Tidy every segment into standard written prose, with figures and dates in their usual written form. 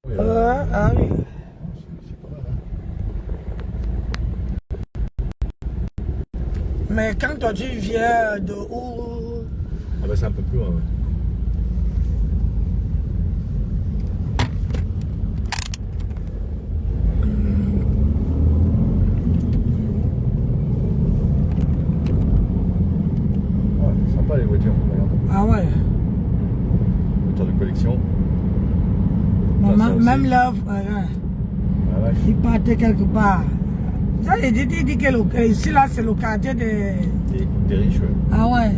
Ah oui. C'est pas mal, hein. Mais quand toi tu viens de où? Ah bah c'est un peu plus loin, ouais. Ouais, sympa les voitures, regarde. Ah ouais. Voiture de collection. Même là, Ah, vache. il partait quelque part. Ça, il dit que ici là c'est le quartier des... Des riches, ouais. Ah ouais. De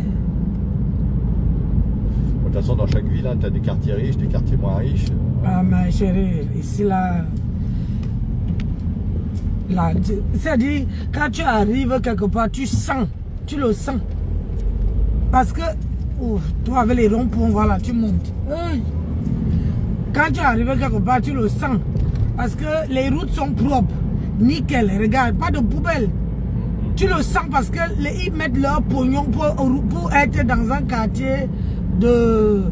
toute façon, dans chaque ville, tu as des quartiers riches, des quartiers moins riches. Ah ma chérie, ici là... Là, c'est-à-dire, quand tu arrives quelque part, tu sens, tu le sens. Parce que, toi avec les ronds-points, voilà, tu montes. Quand tu arrives quelque part, tu le sens. Parce que les routes sont propres. Nickel, regarde, pas de poubelle. Tu le sens parce que ils mettent leur pognon pour être dans un quartier de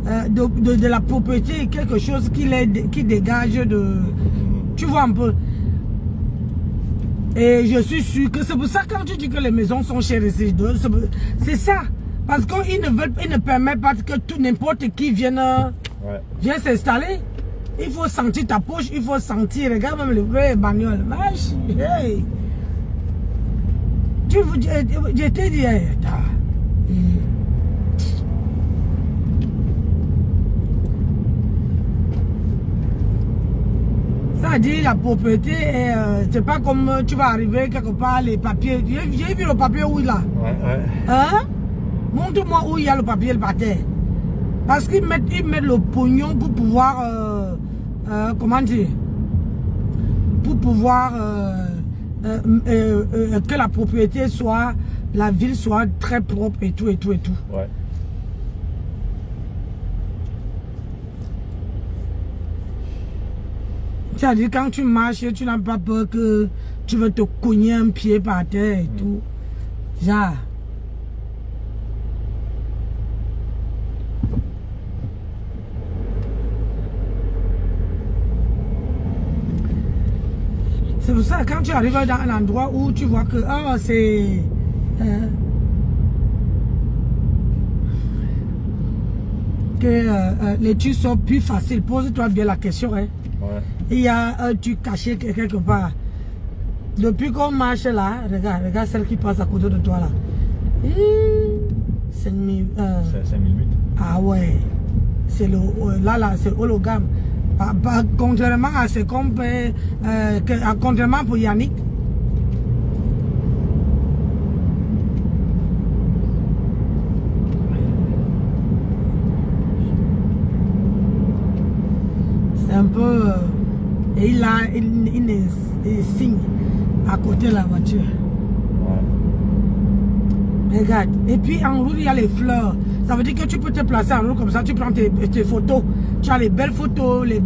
la propriété, quelque chose qui dégage de... Tu vois un peu. Et je suis sûr que c'est pour ça quand tu dis que les maisons sont chères ici, c'est ça. Parce qu'ils ne permettent pas que tout n'importe qui vienne s'installer. Il faut sentir ta poche, il faut sentir, regarde même les bagnoles. Hey. Je t'ai dit, ça dit la propriété, c'est pas comme tu vas arriver quelque part, les papiers. J'ai vu le papier où il est là. Ouais. Hein? Montre-moi où il y a le papier, le papier. Parce qu'ils mettent le pognon pour pouvoir, comment dire, pour pouvoir que la propriété soit, la ville soit très propre et tout. Ouais. C'est-à-dire quand tu marches, tu n'as pas peur que tu veux te cogner un pied par terre et tout. Genre. C'est pour ça quand tu arrives dans un endroit où tu vois que c'est... les trucs sont plus faciles. Pose-toi bien la question. Hein. Ouais. Il y a un truc caché quelque part. Depuis qu'on marche là, regarde celle qui passe à côté de toi là. C'est 5008. Ah ouais. C'est le là c'est hologramme. Contrairement à ce qu'on peut, contrairement pour Yannick. C'est un peu... et il a une signe à côté de la voiture. Ouais. Regarde. Et puis en route, il y a les fleurs. Ça veut dire que tu peux te placer en route comme ça, tu prends tes photos. Tu as les belles photos, une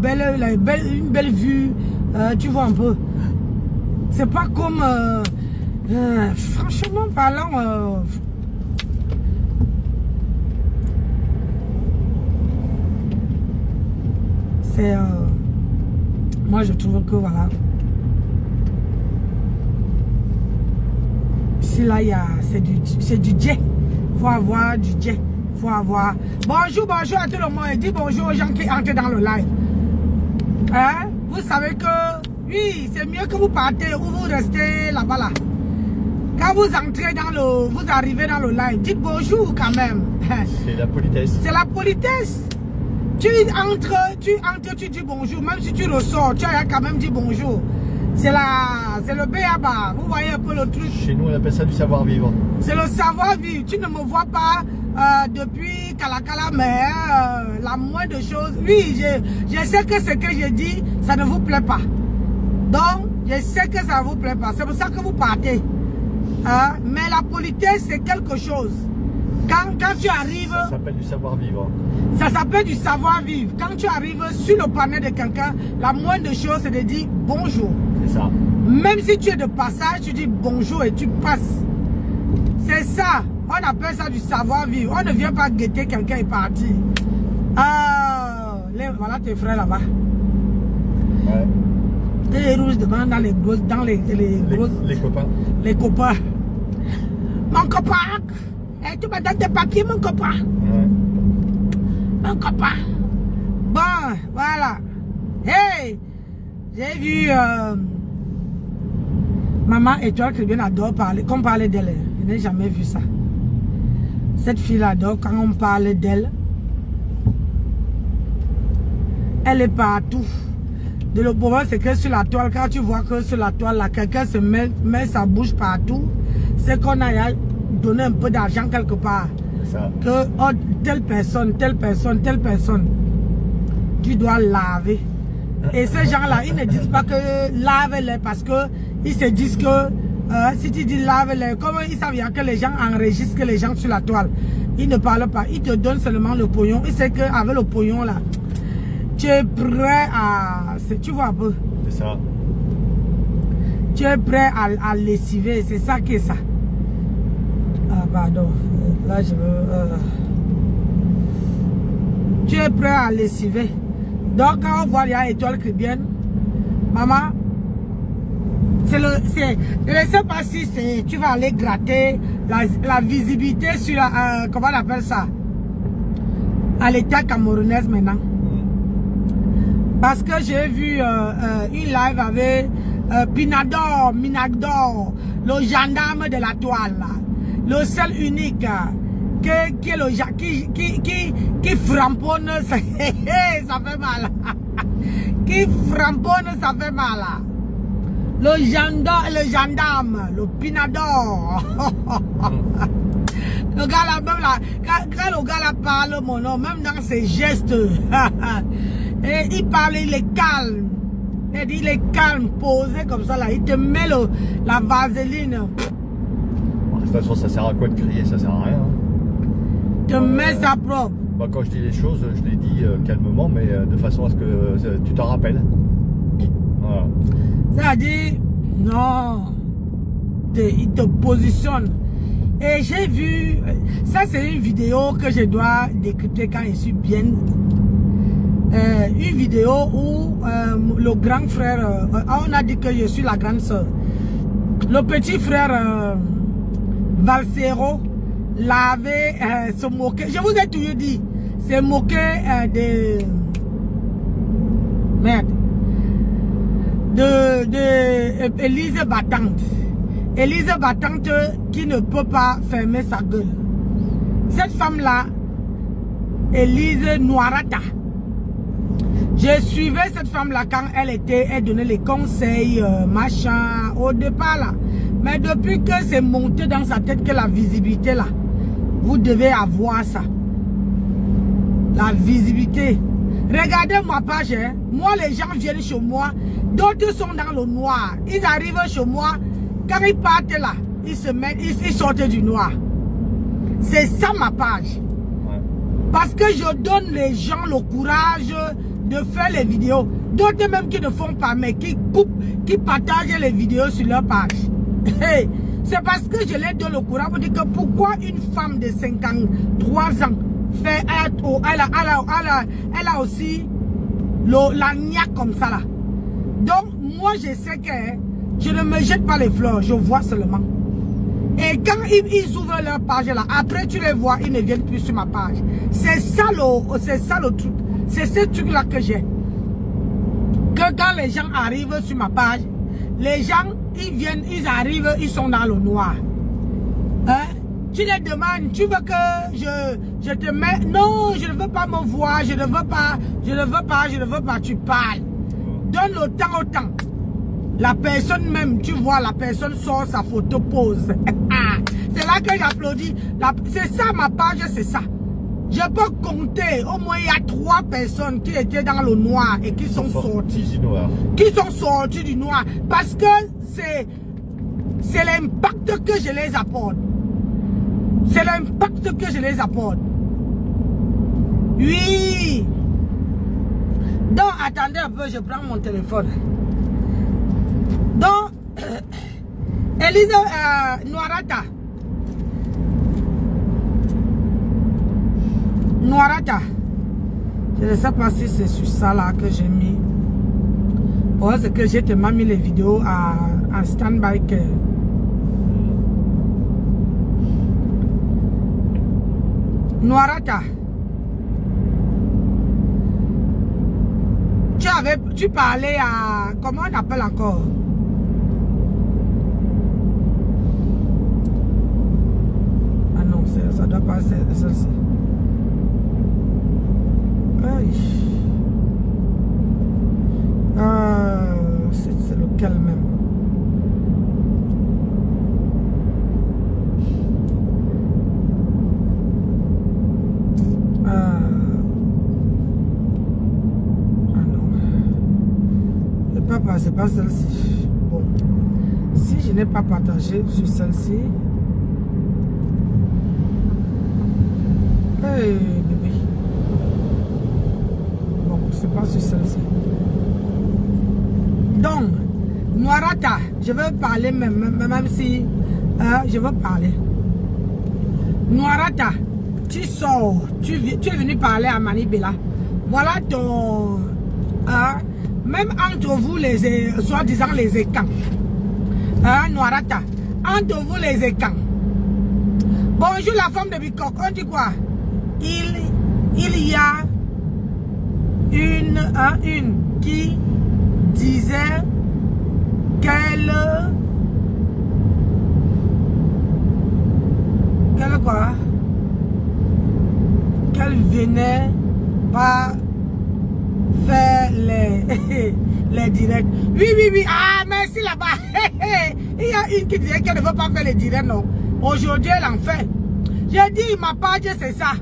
belle vue. Tu vois un peu. C'est pas comme... franchement parlant... c'est... moi je trouve que voilà. Ici là, c'est du jet. Il faut avoir du jet. Faut avoir... Bonjour à tout le monde. Dis bonjour aux gens qui entrent dans le live. Hein? Vous savez que... Oui, c'est mieux que vous partez ou vous restez là-bas là. Quand vous entrez dans le... Vous arrivez dans le live, dites bonjour quand même. C'est la politesse. C'est la politesse. Tu entres, tu dis bonjour. Même si tu ressors, tu as quand même dit bonjour. C'est le béaba. Vous voyez un peu le truc. Chez nous, on appelle ça du savoir-vivre. C'est le savoir-vivre. Tu ne me vois pas depuis Kalakala, mais la moindre chose... Oui, je sais que ce que je dis, ça ne vous plaît pas. Donc, je sais que ça ne vous plaît pas. C'est pour ça que vous partez. Mais la politesse, c'est quelque chose. Quand tu arrives... Ça s'appelle du savoir-vivre. Ça s'appelle du savoir-vivre. Quand tu arrives sur le panneau de quelqu'un, la moindre chose, c'est de dire bonjour. C'est ça. Même si tu es de passage, tu dis bonjour et tu passes. C'est ça. On appelle ça du savoir-vivre. On ne vient pas guetter quelqu'un et partir. Voilà tes frères là-bas. devant dans les grosses, Les copains. Les copains. Mon copain, tu me donnes des papiers, mon copain. Ouais. Mon copain. Bon, voilà. Hey, j'ai vu Maman Étoile Caribbean adore parler, qu'on parlait d'elle. Je n'ai jamais vu ça. Cette fille adore quand on parle d'elle. Elle est partout. De le problème, c'est que sur la toile, quand tu vois que sur la toile, là, quelqu'un se met sa bouche partout, c'est qu'on a donné un peu d'argent quelque part. Ça. Que oh, telle personne, tu dois laver. Et ces gens-là, ils ne disent pas que lave-les parce que ils se disent que si tu dis lave-les, comme ils savent bien que les gens enregistrent les gens sur la toile, ils ne parlent pas, ils te donnent seulement le pognon. Ils savent qu'avec le pognon là, tu es prêt à... Tu vois un peu? C'est ça. Tu es prêt à lessiver, c'est ça qui est ça. Ah pardon, là je veux... Tu es prêt à lessiver. Donc quand on voit il y a Étoile Caribbean, maman, je ne sais pas si tu vas aller gratter la visibilité sur la... comment on appelle ça? À l'état camerounaise maintenant. Parce que j'ai vu une live avec Minagdor, le gendarme de la toile, là. Le seul unique qui est le qui framponne, ça fait mal. Qui framponne, ça fait mal. Le gendarme, le Pinador. Le gars là, même là, quand le gars là parle mon nom, même dans ses gestes, et il parle, il est calme. Il est calme, posé comme ça là. Il te met la vaseline. De toute façon, ça sert à quoi de crier? Ça sert à rien. Te met sa propre. Bah, quand je dis les choses, je les dis calmement, mais de façon à ce que tu t'en rappelles. Voilà. Ça dit, non. Il te positionne. Et j'ai vu, ça c'est une vidéo que je dois décrypter quand je suis bien. Une vidéo où le grand frère, on a dit que je suis la grande soeur. Le petit frère Valsero l'avait se moqué. Je vous ai toujours dit, c'est moqué de merde. De Élise Battante. Élise Battante qui ne peut pas fermer sa gueule. Cette femme-là, Élise Noirata. Je suivais cette femme-là quand elle donnait les conseils, machin, au départ là. Mais depuis que c'est monté dans sa tête que la visibilité là, vous devez avoir ça. La visibilité. Regardez ma page, hein. Moi les gens viennent chez moi, d'autres sont dans le noir. Ils arrivent chez moi, quand ils partent là, ils sortent du noir. C'est ça ma page. Ouais. Parce que je donne les gens le courage de faire les vidéos. D'autres même qui ne font pas, mais qui coupent, qui partagent les vidéos sur leur page. Hey, c'est parce que je leur donne le courage pour dire que pourquoi une femme de 53 ans fait elle a aussi la niaque comme ça là. Donc moi je sais que je ne me jette pas les fleurs, je vois seulement. Et quand ils ouvrent leur page là, après tu les vois, ils ne viennent plus sur ma page. C'est ça le truc. C'est ce truc là que j'ai. Que quand les gens arrivent sur ma page, les gens, ils arrivent, ils sont dans le noir. Hein? Tu les demandes, tu veux que je te mette... Non, je ne veux pas me voir, je ne veux pas, tu parles. Donne le temps au temps. La personne même, tu vois, la personne sort sa photo, pose. C'est là que j'applaudis. C'est ça ma page, c'est ça. Je peux compter, au moins il y a 3 personnes qui étaient dans le noir et qui sont sorties du noir. Qui sont sortis du noir. Parce que c'est l'impact que je les apporte. C'est l'impact que je les apporte. Oui. Donc, attendez un peu, je prends mon téléphone. Donc, Élise Noirata. Noirata. Je ne sais pas si c'est sur ça là que j'ai mis. Oh, c'est que j'ai tellement mis les vidéos en stand-by que... Noirata. Tu parlais à... Comment on appelle encore? Ah non, ça doit pas être celle-ci. C'est lequel même? C'est pas celle-ci. Bon, si je n'ai pas partagé sur celle-ci, hey, bébé. Bon, c'est pas sur celle-ci. Donc, Noirata, je veux parler même si je veux parler. Noirata, tu sors, tu es venu parler à Manibela. Voilà ton... même entre vous, les soi-disant les écans. Noirata, entre vous les écans. Bonjour la femme de Bicoque, on dit quoi? Il y a une qui disait qu'elle venait pas faire les directs. Oui. Ah, merci là-bas. Il y a une qui disait qu'elle ne veut pas faire les directs, non. Aujourd'hui, elle en fait. J'ai dit, ma page, c'est ça.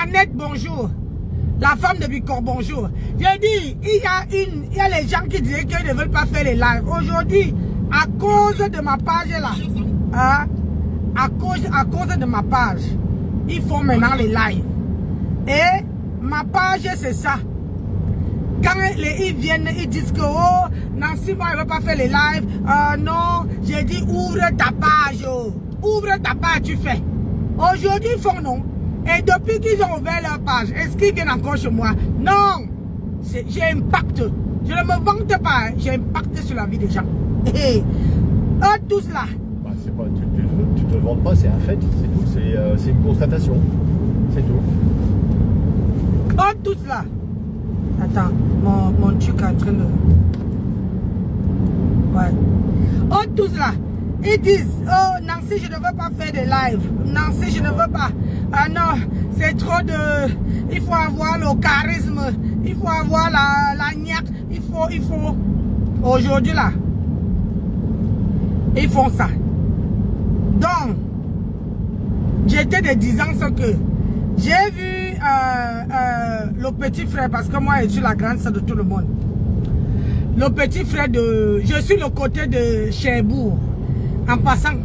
Annette, bonjour. La femme de Bicor, bonjour. J'ai dit, il y a les gens qui disaient qu'ils ne veulent pas faire les lives. Aujourd'hui, à cause de ma page là, à cause de ma page, ils font maintenant les lives. Et ma page, c'est ça. Quand ils viennent, ils disent que oh, Nancy, moi, elle ne veut pas faire les lives. Non, j'ai dit ouvre ta page. Ouvre ta page, tu fais. Aujourd'hui, ils font non. Et depuis qu'ils ont ouvert leur page, est-ce qu'ils viennent encore chez moi? Non. J'ai impact. Je ne me vante pas. J'ai impact sur la vie des gens. Et eux tous là. Bah, c'est pas, tu te vantes pas, c'est un fait. C'est tout. C'est une constatation. C'est tout. Eux tous là. Attends, mon truc est en train de... Ouais. Eux tous là. Ils disent, oh Nancy, je ne veux pas faire de live. Nancy, je ne veux pas. Ah non, c'est trop de... Il faut avoir le charisme. Il faut avoir la niaque. Il faut... Aujourd'hui là, ils font ça. Donc, j'étais de 10 ans ce que... J'ai vu le petit frère, parce que moi je suis la grande sœur de tout le monde. Le petit frère de... Je suis le côté de Cherbourg. En passant,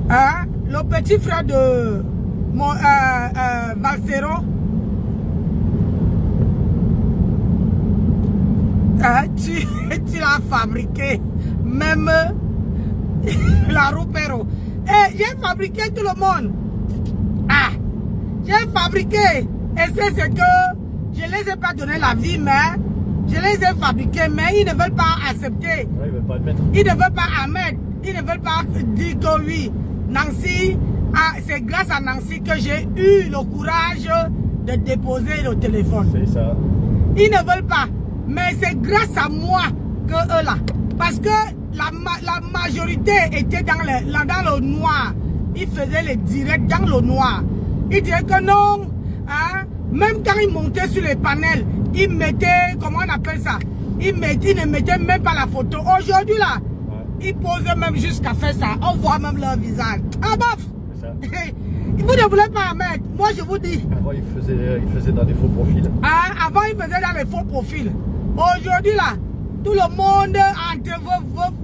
le petit frère de mon Valsero, tu l'as fabriqué, même la Roupero. Et j'ai fabriqué tout le monde. J'ai fabriqué. Et c'est que je ne les ai pas donné la vie, mais je les ai fabriqués, mais ils ne veulent pas accepter. Ouais, ils ne veulent pas admettre. Ils ne veulent pas admettre. Ils ne veulent pas dire que oui, Nancy, c'est grâce à Nancy que j'ai eu le courage de déposer le téléphone. C'est ça. Ils ne veulent pas. Mais c'est grâce à moi que eux là. Parce que la majorité était dans le noir. Ils faisaient les directs dans le noir. Ils disaient que non. Même quand ils montaient sur les panels, ils mettaient, comment on appelle ça? Ils ne mettaient même pas la photo. Aujourd'hui là, ils posent même jusqu'à faire ça. On voit même leur visage. Ah bof! Vous ne voulez pas mettre. Moi je vous dis. Avant ils faisaient dans des faux profils. Avant ils faisaient dans les faux profils. Aujourd'hui là, tout le monde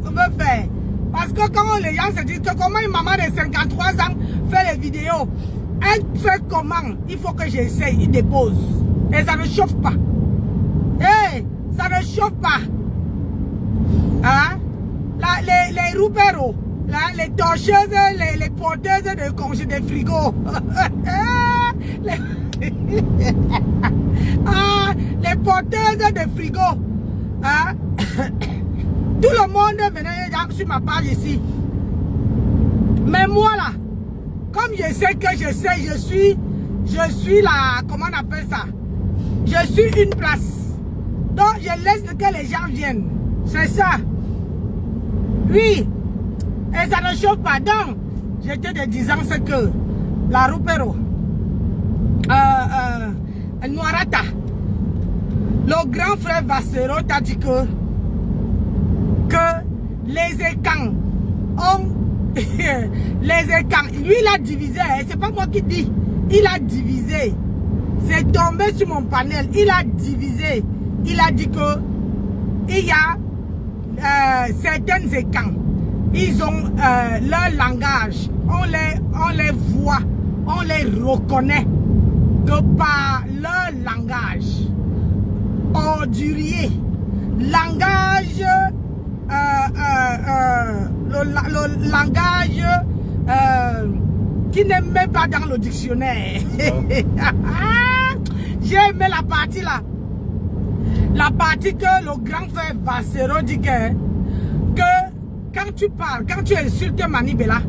veut faire. Parce que quand les gens se disent que comment une maman de 53 ans fait les vidéos, elle fait comment? Il faut que j'essaye. Il dépose. Et ça ne chauffe pas. Ça ne chauffe pas. Les rouperos, les torcheuses, les porteuses de congés de frigo. Les porteuses de frigo. Hein? Tout le monde venait sur ma page ici. Mais moi là, comme je sais que je suis la, comment on appelle ça? Je suis une place. Donc je laisse que les gens viennent. C'est ça. Oui. Et ça ne chauffe pas. Donc, j'étais de 10 ans, c'est que la Roupero, Noirata, le grand frère Vassero t'a dit que les écans ont les écans, lui il a divisé, c'est pas moi qui dis, il a divisé, c'est tombé sur mon panel, il a divisé, il a dit que il y a certains écans, ils ont leur langage, on les voit, on les reconnaît que par leur langage ordurier, langage le langage qui n'est même pas dans le dictionnaire. J'ai aimé la partie là. La partie que le grand frère Vassero dit que quand tu parles, quand tu insultes Manibela,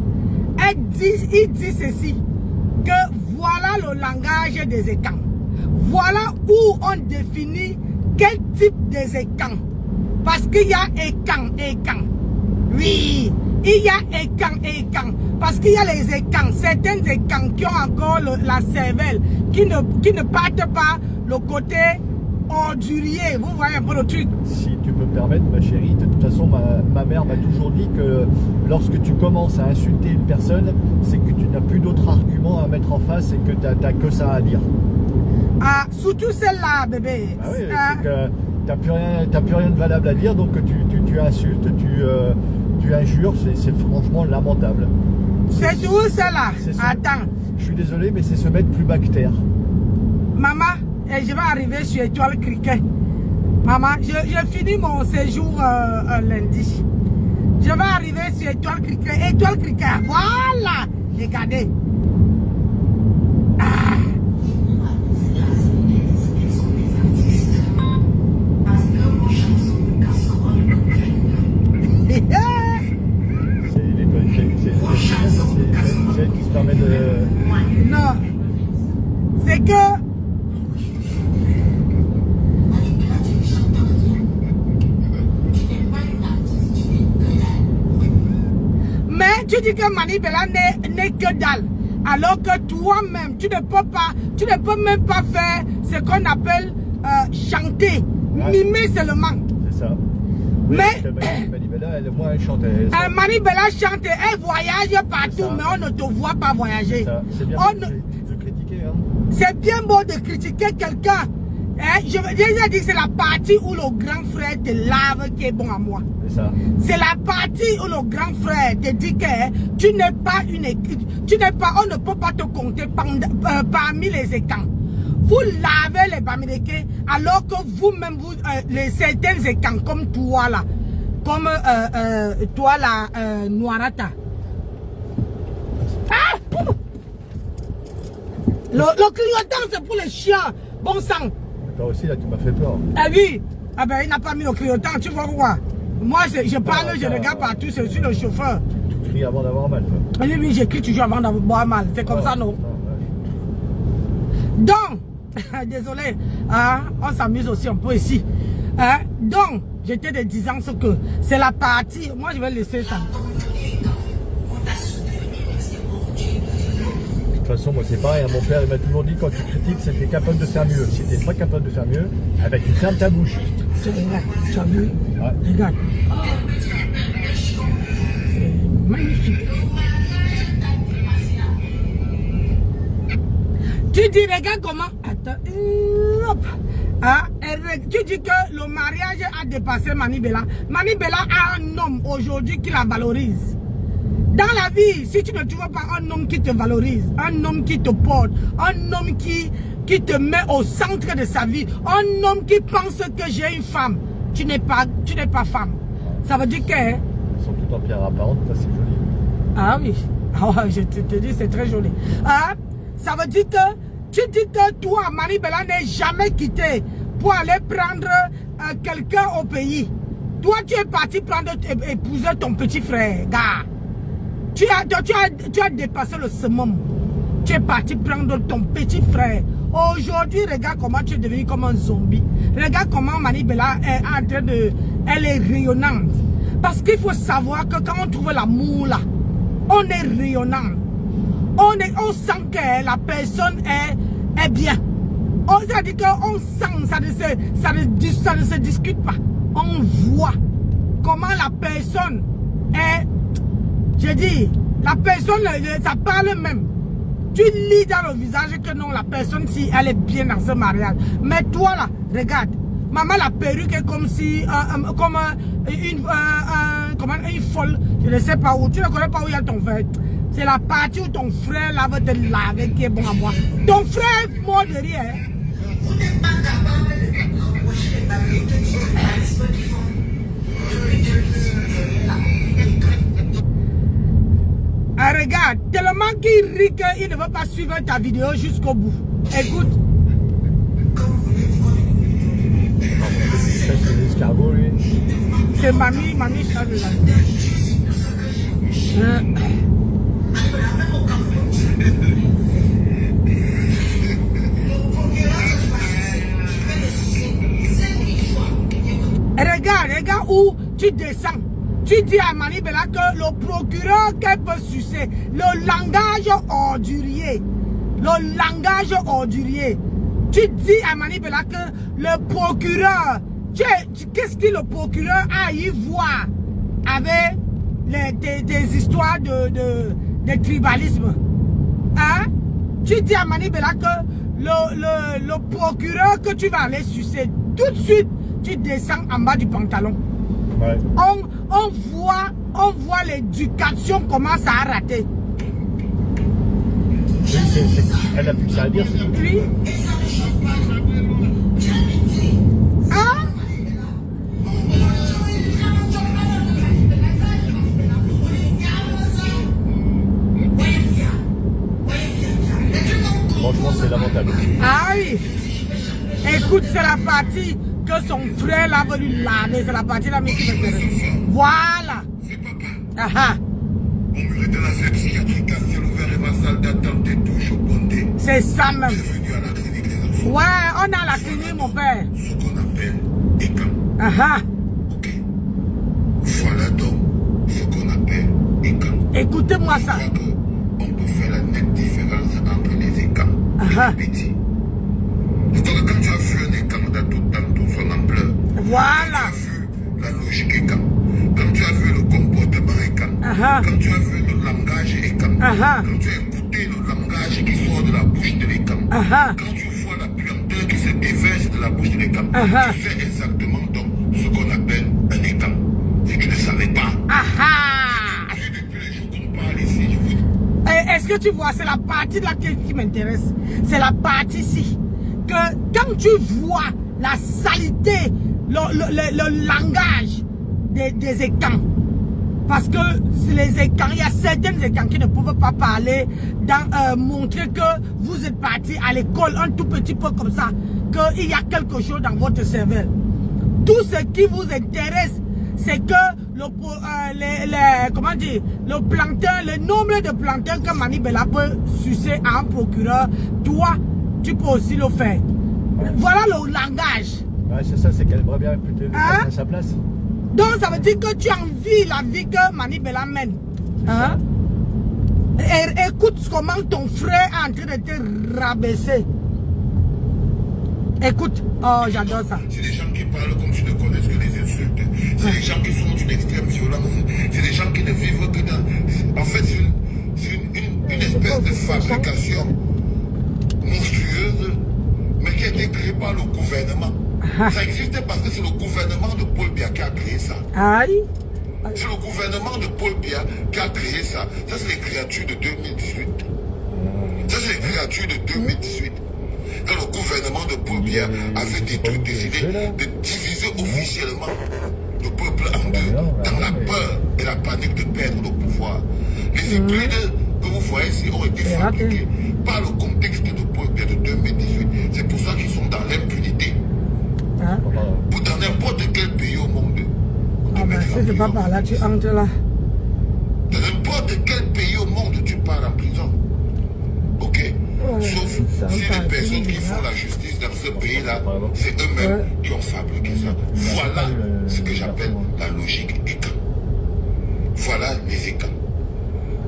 il dit ceci, que voilà le langage des écans. Voilà où on définit quel type des écans. Parce qu'il y a écans. Oui, il y a écans. Parce qu'il y a les écans, certains écans qui ont encore la cervelle, qui ne partent pas le côté ordurier. Vous voyez un peu le truc. Si tu peux me permettre, ma chérie, de toute façon, ma mère m'a toujours dit que lorsque tu commences à insulter une personne, c'est que tu n'as plus d'autres arguments à mettre en face et que tu n'as que ça à dire. Ah, surtout celle-là, bébé. Ah oui, c'est que t'as plus rien de valable à dire, donc tu insultes, tu injures, c'est franchement lamentable. C'est tout celle-là. Attends. Je suis désolé, mais c'est se mettre plus bactère. Maman, et je vais arriver sur Étoile Cricket. Maman, je finis mon séjour lundi. Je vais arriver sur Étoile Cricket. Étoile Cricket, voilà. Regardez. C'est elle qui se permet de... Non. C'est que... Mais tu dis que Manibela n'est que dalle. Alors que toi-même, tu ne peux même pas faire ce qu'on appelle chanter. Mimer seulement. C'est ça. Oui, mais Manibela, elle, moi, elle chante. Manibela chante, elle voyage partout, mais on ne te voit pas voyager. C'est bien de critiquer. Hein. C'est bien beau de critiquer quelqu'un. Hein? Je veux dire que c'est la partie où le grand frère te lave qui est bon à moi. C'est ça. C'est la partie où le grand frère te dit que tu n'es pas une équipe. On ne peut pas te compter parmi les écans. Vous lavez les Bamileke alors que vous-même, les certains écans comme toi là, comme toi là, Noirata. Ah! Le clignotant c'est pour les chiens, bon sang. Toi aussi là tu m'as fait peur. Ah oui, ah ben il n'a pas mis le clignotant, tu vois pourquoi? Moi je parle, je regarde partout, je suis le chauffeur. Tu cries avant d'avoir mal. Oui, j'écris toujours avant d'avoir mal, c'est comme ça non? Donc, désolé, hein, on s'amuse aussi un peu ici. Hein? Donc, j'étais de 10 ans, ce que c'est la partie. Moi, je vais laisser ça. De toute façon, moi, c'est pareil. Hein, mon père, il m'a toujours dit quand tu critiques, c'est que tu es capable de faire mieux. Si tu n'es pas capable de faire mieux, avec tu fermes ta bouche. C'est vrai, tu as vu? Ouais. Regarde. C'est magnifique. Tu dis, regarde comment. Attends. Hop. Ah, tu dis que le mariage a dépassé Manibela. Manibela a un homme aujourd'hui qui la valorise. Dans la vie, si tu ne trouves pas un homme qui te valorise, un homme qui te porte, un homme qui te met au centre de sa vie, un homme qui pense que j'ai une femme, tu n'es pas femme. Ça veut dire que... Elles sont toutes en pierre apparente, c'est joli. Ah oui, je te dis c'est très joli. Ah, ça veut dire que Tu dis que toi, Mani-Bella n'est jamais quitté pour aller prendre quelqu'un au pays. Toi, tu es parti prendre épouser ton petit frère, gars. Tu as dépassé le summum. Tu es parti prendre ton petit frère. Aujourd'hui, regarde comment tu es devenu comme un zombie. Regarde comment Mani-Bella est en train de... Elle est rayonnante. Parce qu'il faut savoir que quand on trouve l'amour là, on est rayonnant. On sent que la personne est bien. Ça dit qu'on sent, ça ne se discute pas. On voit comment la personne est... Je dis, la personne, ça parle même. Tu lis dans le visage que non, la personne, si elle est bien dans ce mariage. Mais toi là, regarde. Maman, la perruque est comme si, comme une folle. Je ne sais pas où. Tu ne connais pas où il y a ton frère. C'est la partie où ton frère là veut te laver qui est bon à moi. Ton frère est mort de rire. Ah, regarde, tellement qu'il rit qu'il ne veut pas suivre ta vidéo jusqu'au bout. Écoute. C'est mamie charge de la regarde où tu descends. Tu dis à Mani-Bella que le procureur qu'elle peut sucer, le langage ordurier. Le langage ordurier. Tu dis à Mani-Bella que le procureur, qu'est-ce que le procureur a y voir avec des histoires de tribalisme? Hein? Tu dis à Mani-Bella que le procureur que tu vas aller sucer, tout de suite, tu descends en bas du pantalon. Ouais. On voit l'éducation commence à rater. Elle a plus que ça à dire. Oui. Hein? Franchement, c'est lamentable. Ah oui. Écoute, c'est la partie que son frère l'a voulu laver. C'est la partie là, mais qui m'intéresse. Voilà. Ah ah. C'est ça même. Ouais, on a la clinique, mon père. Ce qu'on appelle ECAM. Ah ah. Voilà donc ce qu'on appelle ECAM. Écoutez-moi ça. On peut faire la nette différence entre les ECAM et les petits. Je crois que quand tu as vu un ECAM dans toute son ampleur, voilà. Quand tu as vu la logique ECAM, quand tu as vu le comportement ECAM, quand tu as vu le langage ECAM, quand tu as écouté le langage qui sort de la bouche de l'ECAM, quand tu vois la puanteur qui se déverse de la bouche de l'ECAM, tu sais exactement donc ce qu'on appelle un ECAM. Si tu ne savais pas, depuis les jours qu'on parle ici, je vous dis. Est-ce que tu vois, c'est la partie de laquelle qui m'intéresse. C'est la partie ici. Que quand tu vois la saleté, le langage des écans, parce que les écans, il y a certains écans qui ne peuvent pas parler, montrer que vous êtes parti à l'école un tout petit peu comme ça, qu'il y a quelque chose dans votre cervelle. Tout ce qui vous intéresse, c'est que comment dire, le plantain, le nombre de plantains que Mani-Bella peut sucer à un procureur, toi, tu peux aussi le faire. Voilà le langage. Ouais, c'est ça, c'est qu'elle aimerait bien peut-être à sa place. Donc ça veut dire que tu envies la vie que Mani-Bella mène. Hein? Et écoute comment ton frère est en train de te rabaisser. Écoute, oh j'adore ça. C'est des gens qui parlent comme si ne connaissent que les insultes. C'est des gens qui sont d'une extrême violence. C'est des gens qui ne vivent que dans... En fait, c'est une espèce de fabrication monstrueuse, mais qui a été créée par le gouvernement. Ça existe parce que c'est le gouvernement de Paul Biya qui a créé ça. Aïe. C'est le gouvernement de Paul Biya qui a créé ça. Ça, c'est les créatures de 2018. Ça, c'est les créatures de 2018. Quand le gouvernement de Paul Biya avait décidé de diviser officiellement le peuple en deux, dans la peur et la panique de perdre le pouvoir. Les hybrides que vous voyez ici ont été fabriqués par le contexte de Paul Biya de me détruire. C'est pour ça qu'ils sont dans l'impunité. Hein? Pour dans n'importe quel pays au monde. Ah ben, si c'est pas par là, tu entres là. Dans n'importe quel pays au monde, tu pars en prison. Ok? Sauf si les personnes qui font la justice dans ce pays-là, c'est eux-mêmes qui ont fabriqué ça. Voilà ce que j'appelle la logique ECAN. Voilà les ECAN.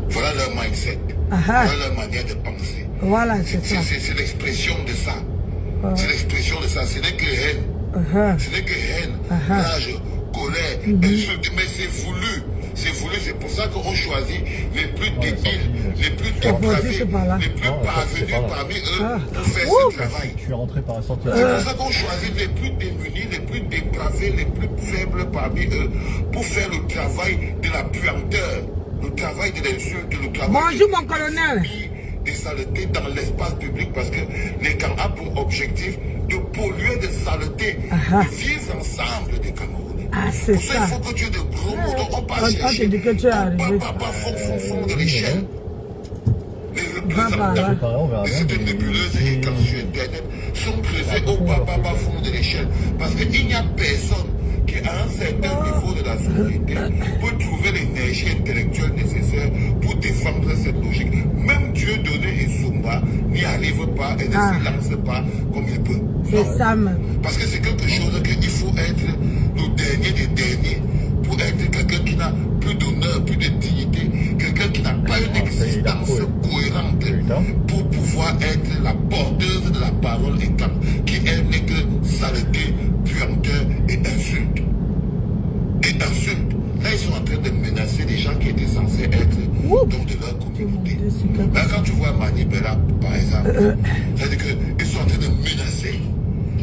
Voilà leur mindset. Voilà leur manière de penser. Voilà, c'est ça. C'est l'expression de ça. C'est l'expression de ça. Ce n'est que haine. Ce n'est que haine, rage, colère, insulte. Mais c'est voulu. C'est voulu. C'est pour ça qu'on choisit les plus débiles, les plus dépravés, les plus parvenus parmi eux pour faire ce travail. Je suis rentré par la sortie. C'est pour ça qu'on choisit les plus démunis, les plus dépravés, les plus faibles parmi eux pour faire le travail de la puanteur, le travail de l'insulte, le travail Bonjour mon colonel. Des saletés dans l'espace public parce que les camps ont pour objectif de polluer des saletés, de vivre ensemble des Camerounais. Ah, c'est pour ça. ça. Il faut que tu aies de gros mots. On passe chercher. On fond de l'échelle. Les représentants de cette nébuleuse et quand sur Internet sont creusés au bas fond de l'échelle. Parce qu'il n'y a personne qui, à un certain niveau de la société, peut trouver l'énergie intellectuelle nécessaire pour défendre cette logique. Même Dieu donné et Zumba n'y arrive pas et ne se lance pas comme il peut. C'est ça, même. Parce que c'est quelque chose qu'il faut être le dernier des derniers pour être quelqu'un qui n'a plus d'honneur, plus de dignité, quelqu'un qui n'a pas une existence cohérente pour pouvoir être la porteuse de la parole et qui elle n'est que saleté, puanteur et insulte. Et insulte. Là, ils sont en train de menacer les gens qui étaient censés être donc de leur communauté. Là, quand tu vois Mani Bella, par exemple, c'est-à-dire qu'ils sont en train de menacer.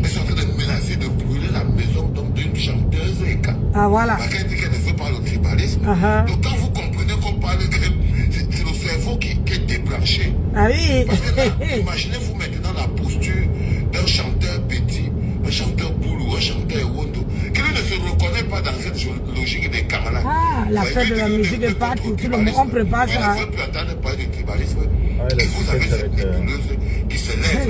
Ils sont en train de menacer de brûler la maison d'une chanteuse et voilà. Parce qu'elle dit qu'elle ne fait pas le tribalisme. Donc quand vous comprenez qu'on parle que c'est le cerveau qui est débranché. Ah oui. Parce que là, imaginez-vous maintenant la posture d'un chanteur petit, un chanteur boulou, un chanteur wondo, qui ne se reconnaît pas dans cette logique des camarades. La fête de la musique est partout. Tout le monde, on prépare ça. Vous ne pouvez plus entendre parler du tribalisme. Et vous avez cette nébuleuse qui se lève.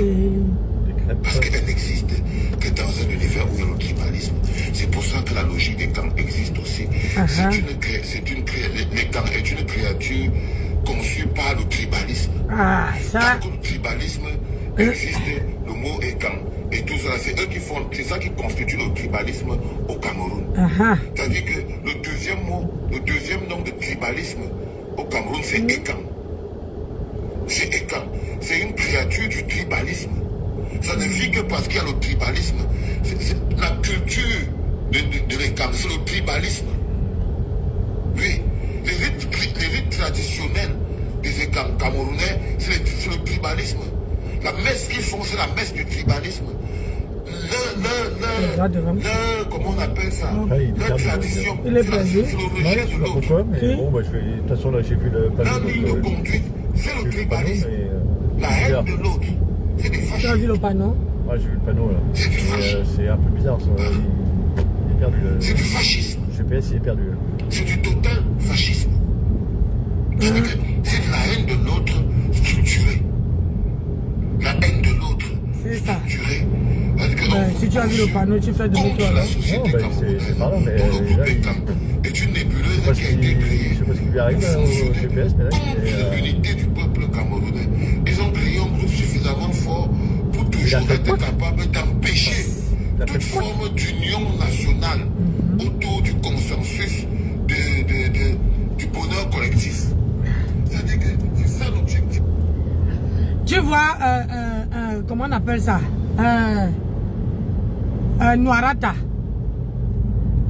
Parce qu'elle n'existe que dans un univers où il y a le tribalisme. C'est pour ça que la logique des camps existe aussi. Les camps est une créature conçue par le tribalisme. Ça. Tant que le tribalisme existe, le mot est camp. Et tout ça, c'est eux qui font, c'est ça qui constitue le tribalisme au Cameroun. C'est-à-dire que le deuxième nom de tribalisme au Cameroun, c'est Ekan. C'est Ekan. C'est une créature du tribalisme. Ça ne vit que parce qu'il y a le tribalisme. C'est la culture de l'Ekan, c'est le tribalisme. Oui, les rites traditionnels des Ekan camerounais, c'est le tribalisme. La messe qu'ils font, c'est la messe du tribalisme. Comment on appelle ça? La tradition. Il est perdu. C'est le rejet de l'autre. Pourquoi, mais bon, bah, de toute façon, là, j'ai vu le panneau. La ligne de conduite, c'est le tribalisme. La haine de l'autre. C'est des fascistes. Tu as vu le panneau? Ouais, j'ai vu le panneau là. C'est un peu bizarre ça. Il est perdu là. C'est du fascisme. Le GPS il est perdu là. C'est du total fascisme. C'est de la haine de l'autre structurée. La haine de l'autre structurée. Si tu as vu le panneau, tu fais demi-tour là. Non, c'est pas grave, mais là, est une nébuleuse qui a été créée. Je sais pas ce qui lui arrive au GPS, mais là, contre l'unité du peuple camerounais. Ils ont créé un groupe suffisamment fort pour toujours être capable d'empêcher toute forme d'union nationale autour du consensus du bonheur collectif. C'est-à-dire que c'est ça l'objectif. Tu vois, comment on appelle ça? Noirata.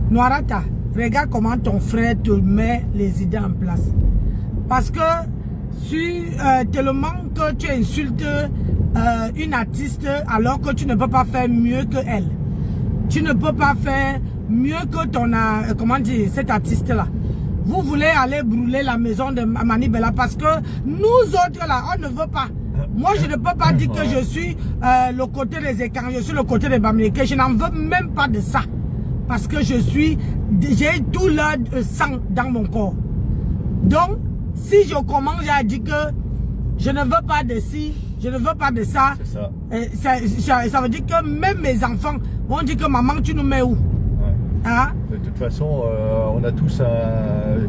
Noirata, regarde comment ton frère te met les idées en place. Parce que tellement que tu insultes une artiste alors que tu ne peux pas faire mieux que elle. Tu ne peux pas faire mieux que ton, comment dire, cette artiste-là. Vous voulez aller brûler la maison de Mani Bella parce que nous autres là, on ne veut pas. Moi, je ne peux pas dire que je suis le côté des écrans, je suis le côté des Bamileke. Je n'en veux même pas de ça. Parce que j'ai tout le sang dans mon corps. Donc, si je commence à dire que je ne veux pas de ci, Je ne veux pas de ça. Ça veut dire que même mes enfants vont dire que maman, tu nous mets où? Hein? De toute façon, on a tous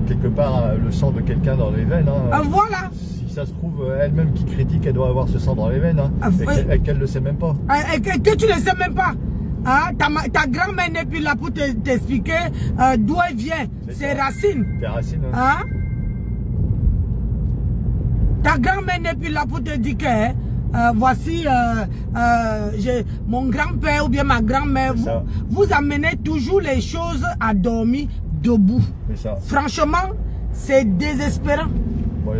quelque part le sang de quelqu'un dans les veines. Hein. Voilà. Si ça se trouve, elle-même qui critique, elle doit avoir ce sang dans les veines. Hein, et qu'elle ne le sait même pas. Et que tu ne le sais même pas. Hein? Ta grand-mère n'est plus là pour t'expliquer d'où elle vient. Ses racines. Tes racines. Hein? Ta grand-mère n'est plus là pour te dire que voici mon grand-père ou bien ma grand-mère. Vous amenez toujours les choses à dormir debout. Franchement, c'est désespérant. Moi,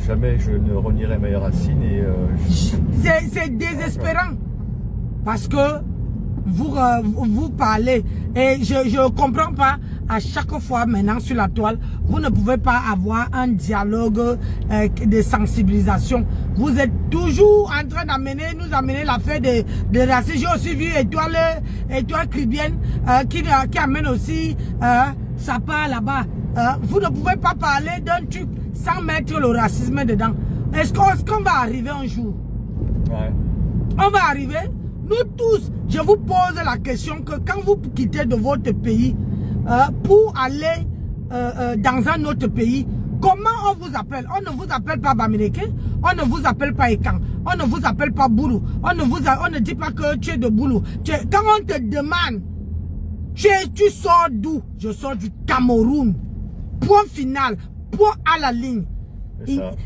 jamais je ne renierai mes racines. C'est désespérant. Parce que vous parlez et je ne comprends pas à chaque fois maintenant sur la toile, vous ne pouvez pas avoir un dialogue de sensibilisation. Vous êtes toujours en train nous amener l'affaire de racisme. J'ai aussi vu Étoile Caribéenne qui amène aussi ça part là-bas. Vous ne pouvez pas parler d'un truc sans mettre le racisme dedans. Est-ce qu'on va arriver un jour? On va arriver. Nous tous, je vous pose la question que quand vous quittez de votre pays pour aller dans un autre pays, comment on vous appelle? On ne vous appelle pas Bamileke, on ne vous appelle pas Ekan, on ne vous appelle pas Boulou, on ne dit pas que tu es de Boulou. Quand on te demande, tu sors d'où? Je sors du Cameroun. Point final, point à la ligne.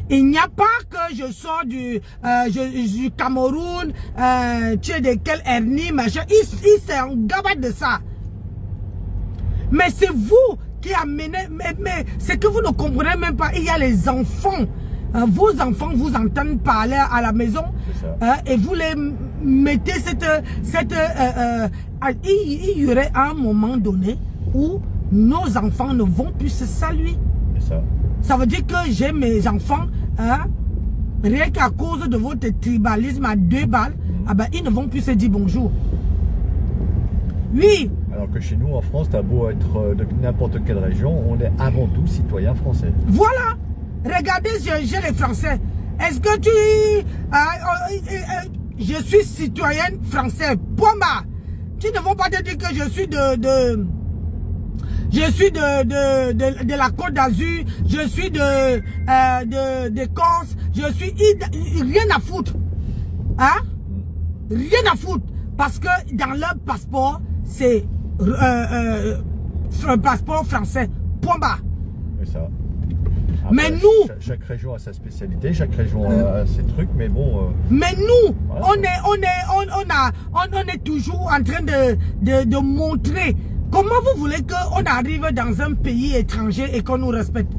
Il n'y a pas que je sors du Cameroun, tu es de quelle ethnie, machin. Il s'est en gabat de ça. Mais c'est vous qui amenez, mais c'est que vous ne comprenez même pas. Il y a les enfants. Vos enfants vous entendent parler à la maison et vous les mettez il y aurait un moment donné où nos enfants ne vont plus se saluer. Ça veut dire que j'ai mes enfants, rien qu'à cause de votre tribalisme à 2 balles, ils ne vont plus se dire bonjour. Oui. Alors que chez nous, en France, t'as beau être de n'importe quelle région, on est avant tout citoyen français. Voilà. Regardez, j'ai les Français. Est-ce que je suis citoyenne française. Pomba. Tu ne vas pas te dire que je suis de la Côte d'Azur, je suis de Corse, je suis rien à foutre. Hein? Rien à foutre. Parce que dans leur passeport, c'est un passeport français. Point bas. C'est ça. Après, mais nous, chaque région a sa spécialité, chaque région a ses trucs, mais bon. Mais nous, voilà, on est toujours en train de montrer. Comment vous voulez qu'on arrive dans un pays étranger et qu'on nous respecte?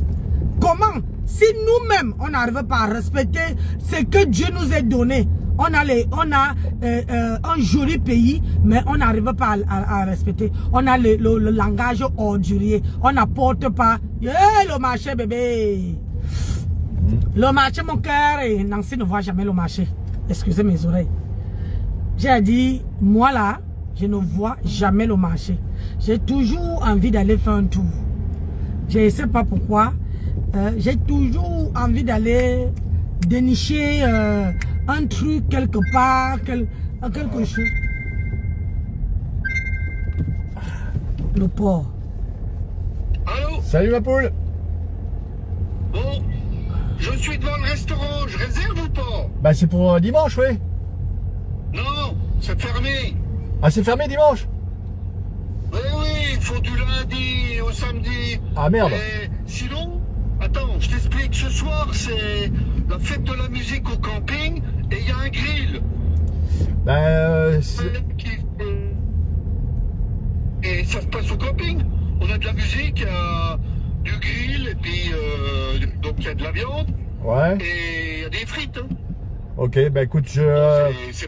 Comment? Si nous-mêmes, on n'arrive pas à respecter ce que Dieu nous a donné. On a un joli pays, mais on n'arrive pas à respecter. On a le langage ordurier. On n'apporte pas. Le marché, bébé. Le marché, mon cœur. Et Nancy ne voit jamais le marché. Excusez mes oreilles. J'ai dit, moi là, je ne vois jamais le marché. J'ai toujours envie d'aller faire un tour. Je ne sais pas pourquoi. J'ai toujours envie d'aller dénicher un truc quelque part, quelque chose. Le port. Allô? Salut ma poule. Bon, je suis devant le restaurant, je réserve ou pas? Bah c'est pour dimanche, oui. Non, c'est fermé. Ah, c'est fermé dimanche? Oui, il faut du lundi au samedi. Ah merde. Et sinon, attends, je t'explique, ce soir c'est la fête de la musique au camping et il y a un grill. Et ça se passe au camping. On a de la musique, il y a du grill et puis donc il y a de la viande. Ouais. Et il y a des frites. Hein. Ok, bah écoute, C'est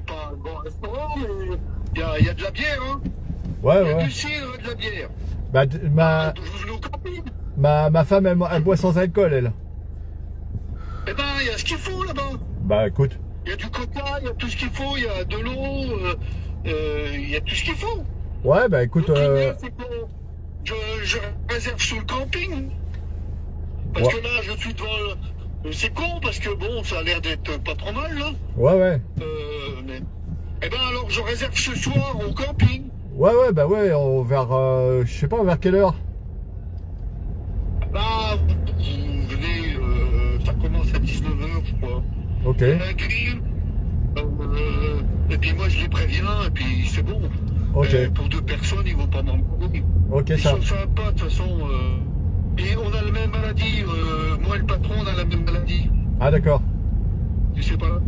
pas un bon restaurant, mais il y a de la bière, hein. Ouais, il y a ouais. du cidre et de la bière. Bah, Vous venez au camping. ma femme, elle boit sans alcool, elle. Eh ben, il y a ce qu'il faut là-bas. Bah écoute. Il y a du coca, il y a tout ce qu'il faut, il y a de l'eau, il y a tout ce qu'il faut. Ouais, bah écoute. C'est que je réserve sur le camping. Parce que là, je suis devant C'est con parce que bon, ça a l'air d'être pas trop mal là. Ouais. Mais... Eh ben alors je réserve ce soir au camping. Ouais, bah ouais, vers, je sais pas, vers quelle heure? Bah, vous venez, ça commence à 19h je crois. Ok. Il y a un grill, et puis moi je les préviens, et puis c'est bon. Ok. Pour 2 personnes, ils vont pas m'embrouiller. Ok, Ils ça. sont sympas de toute façon. Et on a la même maladie. Moi et le patron, on a la même maladie. Ah, d'accord. Tu sais pas.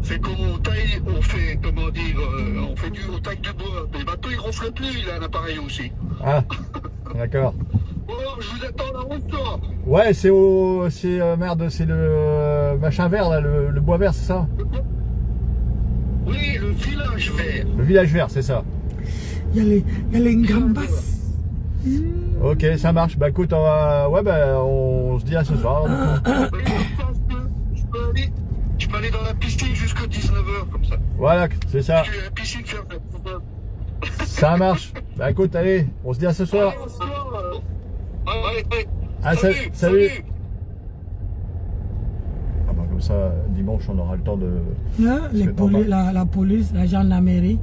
C'est qu'on taille, on fait, comment dire, on fait on taille de bois. Mais le bateau, il ronfle plus, il a un appareil aussi. Ah, d'accord. Oh, je vous attends à la route, là. Ouais, merde, c'est le machin vert, là, le bois vert, c'est ça? Oui, le village vert. Le village vert, c'est ça. Il y a les gambas. Ok, ça marche. Bah écoute, on se dit à ce soir. Je peux aller dans la piscine jusqu'à 19h, comme ça. Voilà, c'est ça. Parce que la piscine fermée. Ça marche. Bah écoute, allez, on se dit à ce soir. Allez. Ah, salut. Ah bah comme ça, dimanche, on aura le temps de... La police, la gendarmerie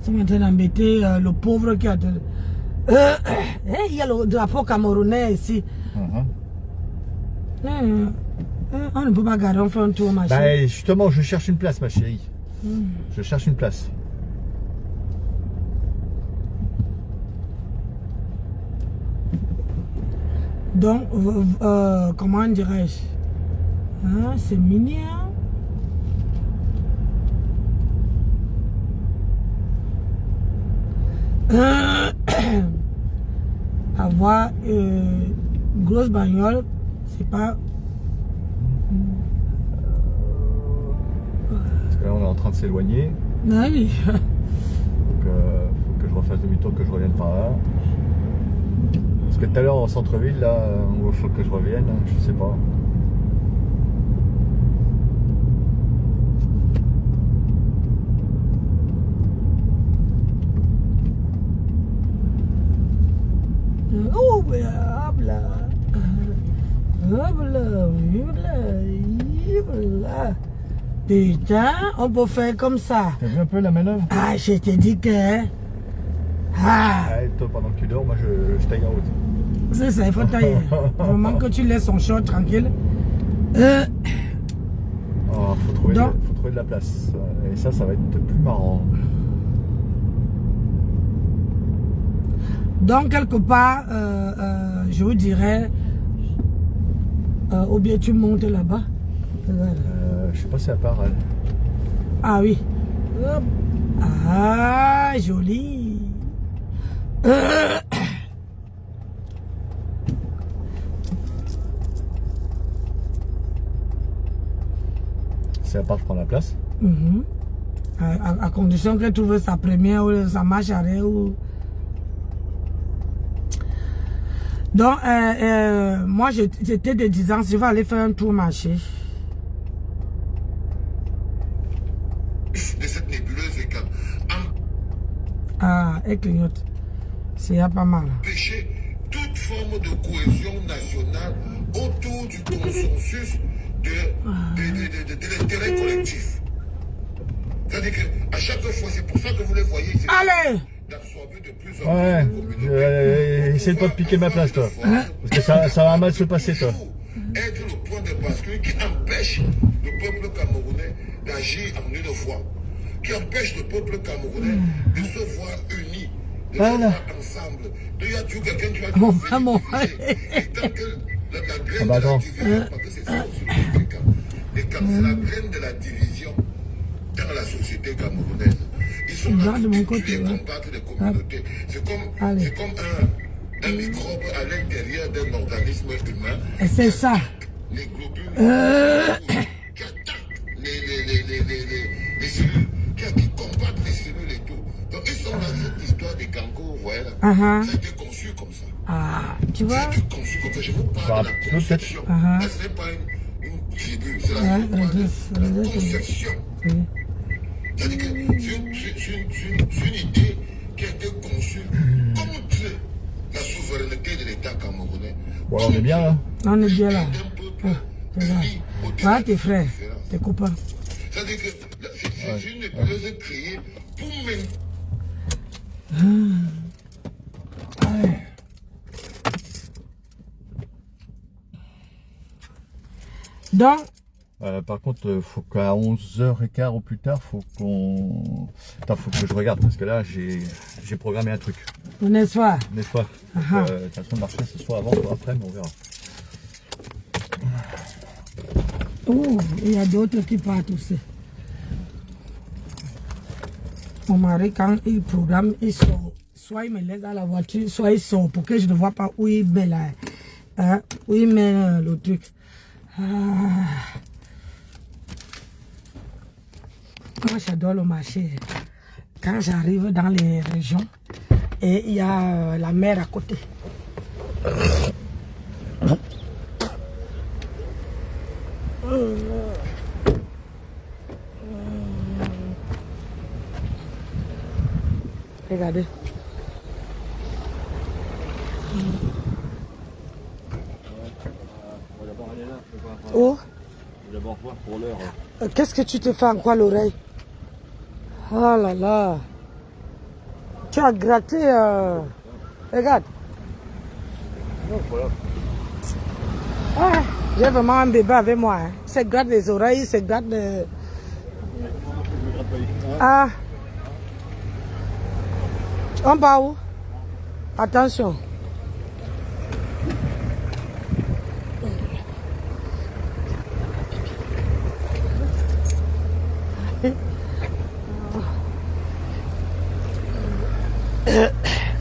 sont en train d'embêter le pauvre qui a... il y a le drapeau camerounais ici. On ne peut pas garder, on fait un tour, ma chérie. Bah justement, je cherche une place, ma chérie. Je cherche une place. Donc, comment dirais-je, c'est mignon. Avoir une grosse bagnole, c'est pas... Parce que là, on est en train de s'éloigner. Ah oui. Donc, faut que je refasse demi-tour, que je revienne par là. Parce que tout à l'heure, au centre-ville, là, il faut que je revienne, je sais pas. Oh, mais hop là. Putain, on peut faire comme ça. T'as vu un peu la manœuvre? Ah, je t'ai dit que... Ah, Ouais, toi, pendant que tu dors, moi, je taille en route. c'est ça, il faut tailler. Vraiment que tu laisses son short tranquille. Oh, faut trouver de la place. Et ça va être plus marrant. Donc, quelque part, je vous dirais, ou bien tu montes là-bas. Je sais pas si à part elle. Ah oui. Hop. Ah, joli. Si à part je prends la place. À condition qu'elle trouve sa première ou sa marche arrière ou... Donc, moi, j'étais de 10 ans, je vais aller faire un tour marché. De cette nébuleuse et Ah, elle clignote. C'est pas mal. empêcher toute forme de cohésion nationale autour du consensus de l'intérêt collectif. C'est-à-dire qu'à chaque fois, c'est pour ça que vous les voyez, Allez! d'absorber de plus en plus de communautés. Ouais, essaie de pas te piquer ma place, toi. Parce que ça va mal se passer, toi. Être le point de bascule qui empêche le peuple camerounais d'agir en une fois, qui empêche le peuple camerounais de se voir uni, de se voir ensemble. Il y a toujours quelqu'un qui va dire et tant que la graine de la division, parce que c'est ça aussi le truc, c'est la graine de la division dans la société camerounaise. Ils sont là pour combattre les communautés. C'est comme un microbe à l'intérieur d'un organisme humain. Et c'est ça. Les globules qui attaquent les cellules, qui combattent les cellules et tout. Donc ils sont dans cette histoire des kangourous, voilà. Ça a été conçu comme ça. Ah, tu vois? Ça a été conçu comme ça. Je vous parle de la conception. Ce n'est pas une tribu, c'est la conception. C'est-à-dire que c'est une idée qui a été conçue contre la souveraineté de l'État camerounais. Bon, alors on est bien là. On est bien là. D'un Voilà tes frères, tes copains. C'est-à-dire que c'est une école créée pour même. Donc, par contre, faut qu'à 11h15 ou plus tard, faut qu'on... Attends, faut que je regarde parce que là, j'ai programmé un truc. n'est-ce pas? N'est-ce pas? De toute façon, marcher ce soit avant ou après, mais on verra. Oh, il y a d'autres qui partent aussi. Mon mari, quand il programme, il sort. Soit il me laisse dans la voiture, soit il sort pour que je ne vois pas où il met, où il met le truc. Moi, j'adore le marché. Quand j'arrive dans les régions, et il y a la mer à côté. Regardez. On va d'abord aller là. Où? On va d'abord voir pour l'heure. Qu'est-ce que tu te fais en quoi l'oreille? Oh là là. Tu as gratté. Regarde. Voilà. Ah, j'ai vraiment un bébé avec moi. Hein. C'est gratte les oreilles, c'est gratte les... Ah. On va où? Attention.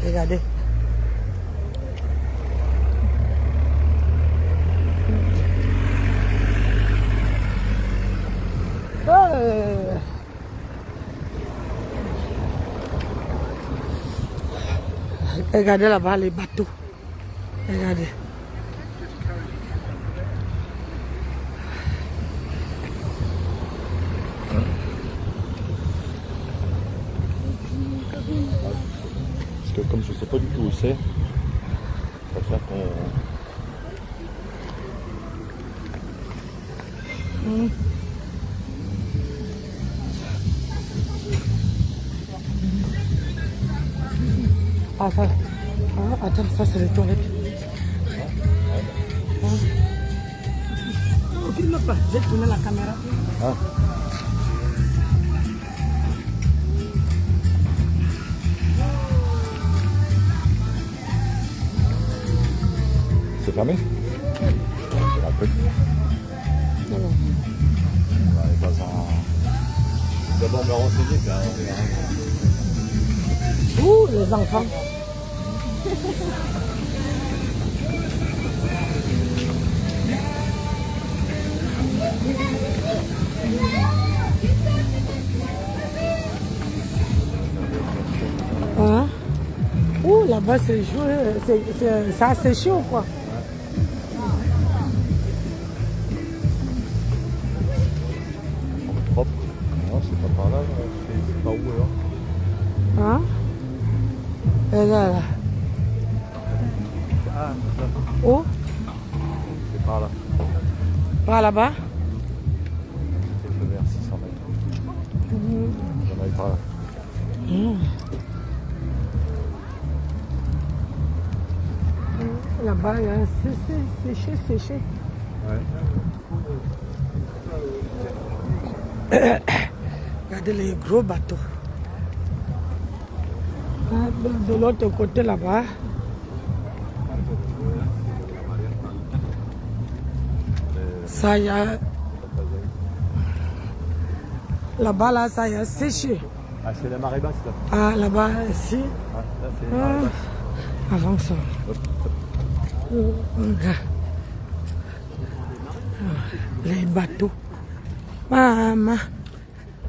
Regardez. Regardez là-bas les bateaux. Regardez. Parce que comme je sais pas du tout où c'est, je préfère qu'on... Ah, ça. Ah, attends, ça c'est les toilettes. Oh, filme pas, j'ai tourné la caméra. Ah. C'est fermé? Un peu. Non, non. On va aller dans un... D'abord me renseigner, puis on verra. Ouh, les enfants. Hein? Ouh, là-bas c'est chaud, ça c'est chaud quoi. Propre. Non, c'est pas par là, c'est par où alors? Hein? Et là. Ah, Où? c'est par là. Par là-bas? C'est vers 600 mètres. On aille par là. Là-bas, il y a séché. Ouais. Regardez les gros bateaux. De l'autre côté là-bas. Ça y a. Là-bas, là, ça y a séché. Ah, c'est la marée basse là. Ah, là-bas, ici. Ah, là, c'est la marée basse. Avant ça. Les bateaux. Maman,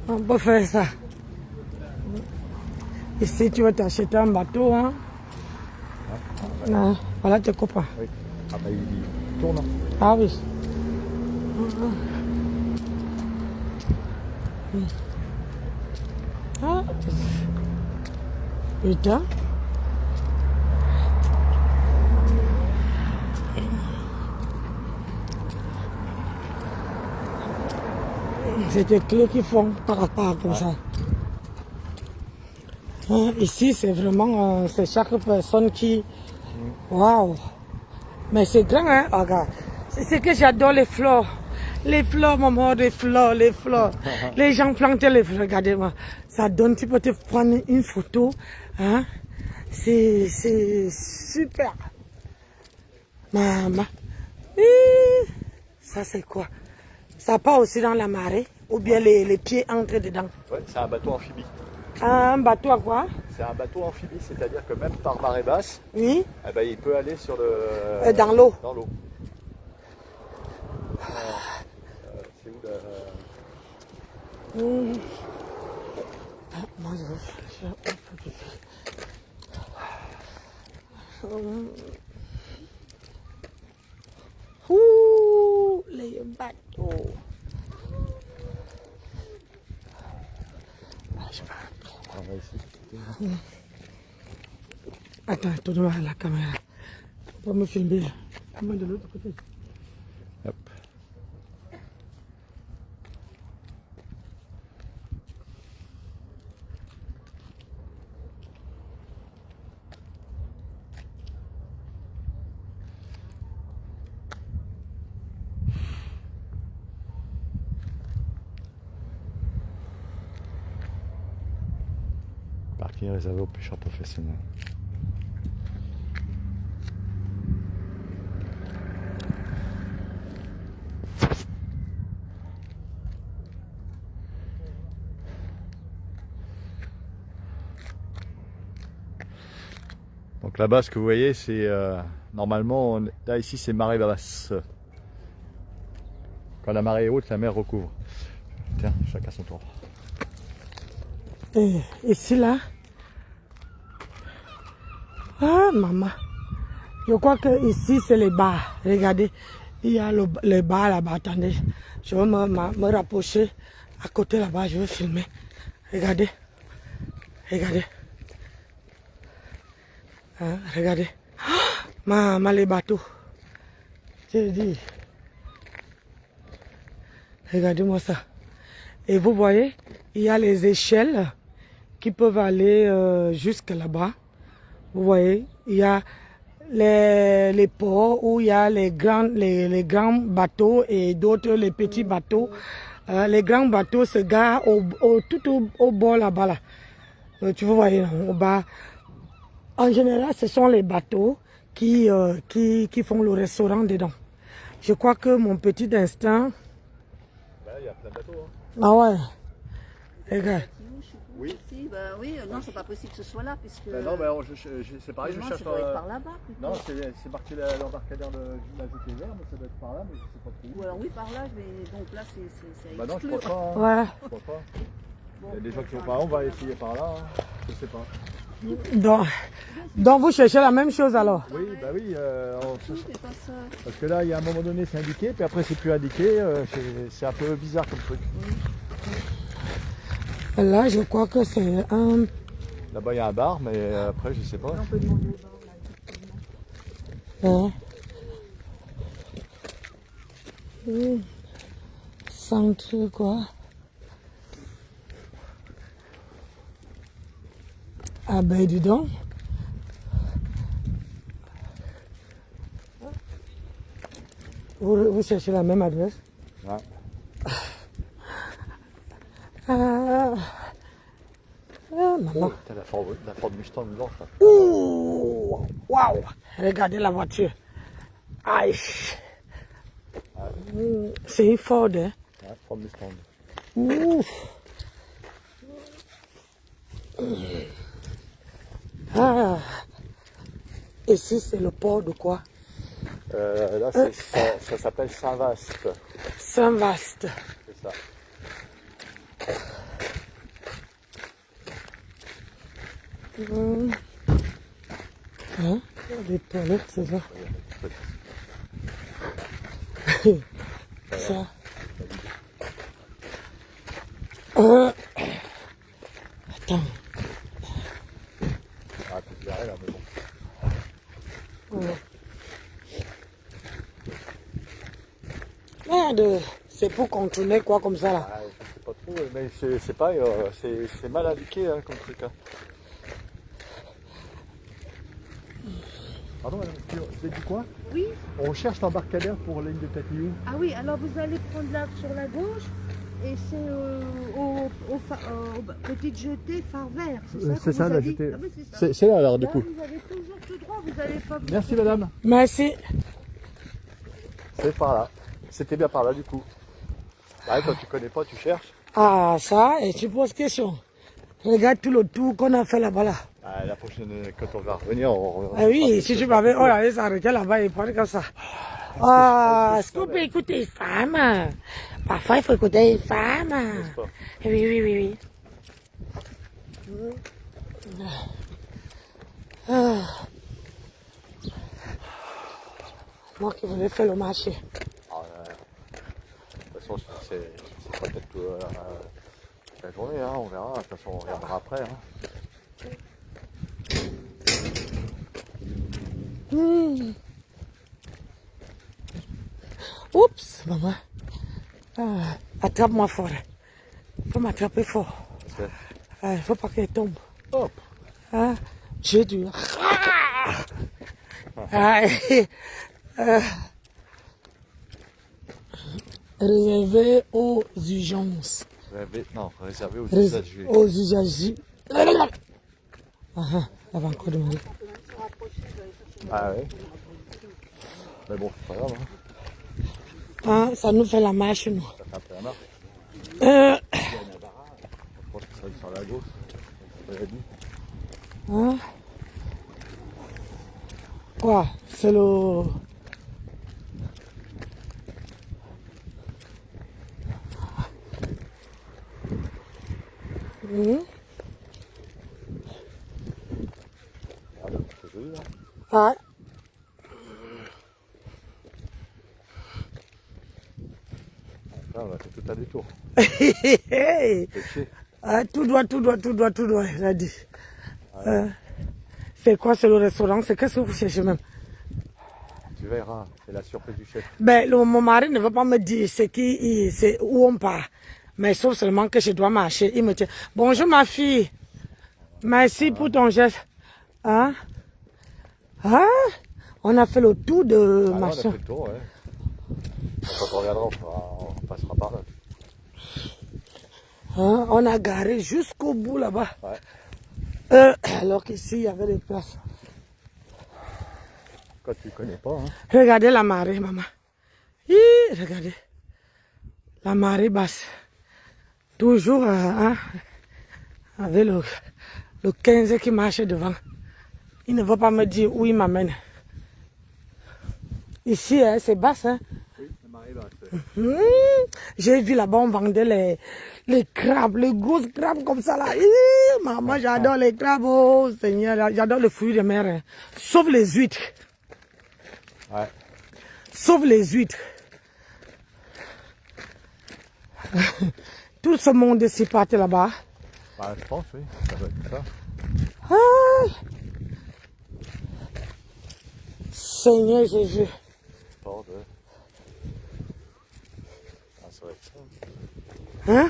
on peut faire ça. Ici, tu vas t'acheter un bateau, hein? Ah, voilà tes copains. Oui. Ah, bah, il tourne. Hein. Ah oui. Ah. Putain. C'est des clés qui font par rapport comme ça. Hein, ici, c'est vraiment, c'est chaque personne qui... Waouh! Mais c'est grand, hein? Regarde. C'est que j'adore les fleurs. Les fleurs, maman, les fleurs, les fleurs. Les gens plantent les fleurs, regardez-moi. Ça donne, tu peux te prendre une photo. Hein? C'est super. Maman. Ça, c'est quoi? Ça part aussi dans la marée? Ou bien les pieds entrent dedans? Ouais, c'est un bateau amphibie. Un bateau à quoi? C'est un bateau amphibie, c'est-à-dire que même par marée basse, oui. Eh ben, il peut aller sur le... dans l'eau. Dans l'eau. C'est où Moi, je veux chercher un peu de... Ouh, les bateaux. Attends, tourne-moi la caméra. Pour me filmer. Moi de l'autre côté. Hop. Parking réservé aux pêcheurs professionnels. Donc là-bas, ce que vous voyez, c'est normalement, là ici c'est marée basse. Quand la marée est haute, la mer recouvre. Tiens, chacun son tour. Et ici, là. Ah, maman. Je crois que ici, c'est les bars. Regardez, il y a le bar là-bas. Attendez, je vais me rapprocher à côté là-bas. Je vais filmer. Regardez. Regardez. Hein, regardez. Ah, maman, les bateaux. J'ai dit. Regardez-moi ça. Et vous voyez, il y a les échelles qui peuvent aller jusque là-bas. Vous voyez, il y a les ports où il y a les grands bateaux et d'autres les petits bateaux. Les grands bateaux se garent tout au bord là-bas. Là. Tu vois, au bas. En général, ce sont les bateaux qui font le restaurant dedans. Je crois que mon petit instinct... Il y a plein de bateaux. Hein. Ah ouais. Regarde. Oui. Oui, non, c'est pas possible que ce soit là, puisque... non, mais c'est pareil, je cherche... Ça doit être par là-bas. Non, c'est marqué l'embarcadère de la jetée vert, mais ça doit être par là, mais je sais pas trop où. Ou alors oui, par là, mais donc là, c'est Bah non, je crois pas. Hein. Ouais. Je crois pas. Il y a des gens qui vont pas, on va essayer par là, hein. Je sais pas. Donc vous cherchez la même chose alors? Oui, bah oui, on cherche... c'est pas ça. Parce que là, il y a un moment donné, c'est indiqué, puis après, c'est plus indiqué. C'est un peu bizarre comme truc. Là, je crois que c'est un... Là-bas, il y a un bar, mais après, je sais pas. On peut demander au bar, là. Centre quoi? Ah ben dis donc. Vous cherchez la même adresse? Ouais. Maman. T'as la Ford Mustang blanche là. Ouh, waouh! Regardez la voiture. Aïe! C'est une Ford, hein? Ouais, Ford Mustang. Ouh. Ah. Ici, c'est le port de quoi? Là, ça s'appelle Saint-Vaast. Saint-Vaast. C'est ça. Hein? Les toilettes, c'est ça. Ça. Attends. Ah, tu verrais là, mais bon. Merde, c'est pour contourner quoi comme ça là. Ah, mais c'est pas, c'est mal indiqué hein, comme truc. Hein. Pardon madame, vous êtes du coin? Oui. On cherche l'embarcadère pour l'île de Tatillou. Ah oui, alors vous allez prendre là sur la gauche et c'est au petite jetée phare vert. C'est ça la jetée. Ah oui, c'est ça. C'est là alors du Là, coup. vous allez toujours tout droit, vous allez pas... Merci madame. Merci. C'est par là. C'était bien par là du coup. Bah, quand tu connais pas, tu cherches. Ah, ça, et tu poses question. Regarde tout le tour qu'on a fait là-bas là. Ah, la prochaine, quand on va revenir, on Ah oui, si tu m'avais, oh là, ça arrêtait là-bas et prendre comme ça. Ah, est-ce qu'on peut écouter les femmes? Parfois, il faut écouter les femmes. pas? Oui, oui, oui, oui. Ah. Moi qui voulais faire le marché. Ah, de toute façon, c'est pas peut-être la journée, hein, on verra. De toute façon, on regardera après. Hein. Oups, maman. Ah, attrape-moi fort. Faut m'attraper fort. Il faut pas qu'elle tombe. Hop. Ah, j'ai dû. Ah, réservé aux urgences. Non, réservé aux usagers. Aux usagers. Ah, elle va encore demander. Ah ouais. Mais bon, c'est pas grave. Hein. Ah, ça nous fait la marche, nous. Ça fait un peu la marche. Je pense que ça va sur la gauche. On l'a dit. Hein? Quoi? C'est le... Regarde, c'est joli là. Ah. Là, on a fait tout un détour. Hey. Ah, tout droit, il a dit. C'est quoi, c'est le restaurant? C'est qu'est-ce que vous cherchez même? Tu verras, c'est la surprise du chef. Ben, mon mari ne veut pas me dire c'est où on part. Mais sauf seulement que je dois marcher. Il me dit, bonjour ma fille. Merci pour ton geste. Hein? Ah? On a fait le tour de Ah, machin. on a fait le tour, ouais. Quand on reviendra, on passera par là. Hein? On a garé jusqu'au bout là-bas. Ouais. Alors qu'ici, il y avait des places. Quand tu connais pas, hein. Regardez la marée, maman. Hi, regardez. La marée basse. Toujours hein, avec le 15 qui marche devant. Il ne va pas me dire où il m'amène. Ici, hein, c'est basse. Hein. Oui, la marée basse. J'ai vu là-bas, on vendait les crabes, les grosses crabes comme ça là. Hi, maman, j'adore les crabes. Oh Seigneur, j'adore les fruits de mer. Hein. Sauf les huîtres. Ouais. Sauf les huîtres. Tout ce monde ici partait là-bas. Bah, je pense, oui. Ça doit être ça. Ah. Seigneur Jésus. Port de... Ah, ça va être ça. Hein?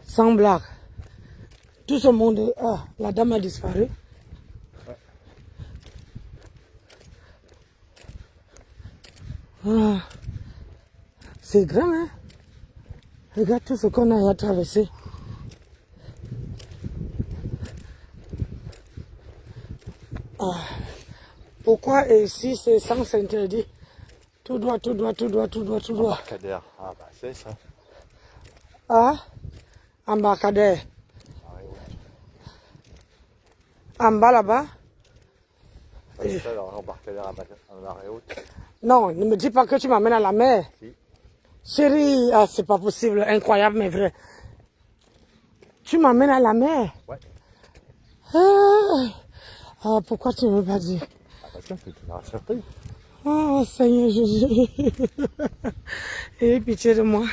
Sans blague. Tout ce monde... Ah, la dame a disparu. Ah. C'est grand, hein? Regarde tout ce qu'on a à traverser. Ah. Pourquoi ici c'est sens interdit? Tout droit. Embarcadère. Ah, bah, c'est ça. Ah? Embarcadère. En bas là-bas? C'est ça, l'embarcadère à marée haute. Non, ne me dis pas que tu m'amènes à la mer. Si. Chérie, ah, c'est pas possible, incroyable mais vrai. Tu m'amènes à la mer? Ouais. Ah, pourquoi tu ne veux pas dire? Ah, parce que tu m'as surpris. Oh Seigneur Jésus. Aie pitié de moi.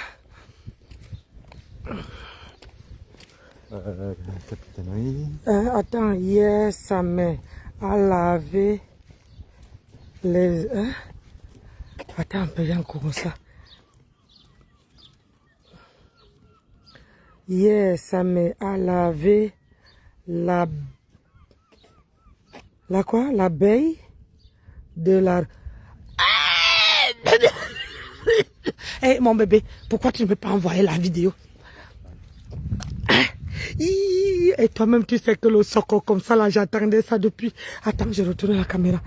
Capitaine, oui. Attends, hier sa main a lavé les... Attends un peu, il y a encore ça. Hier, ça m'a lavé la quoi? L'abeille de la... Hey, mon bébé, pourquoi tu ne peux pas envoyer la vidéo? Et toi-même, tu sais que le soco comme ça, là, j'attendais ça depuis... Attends, je retourne la caméra.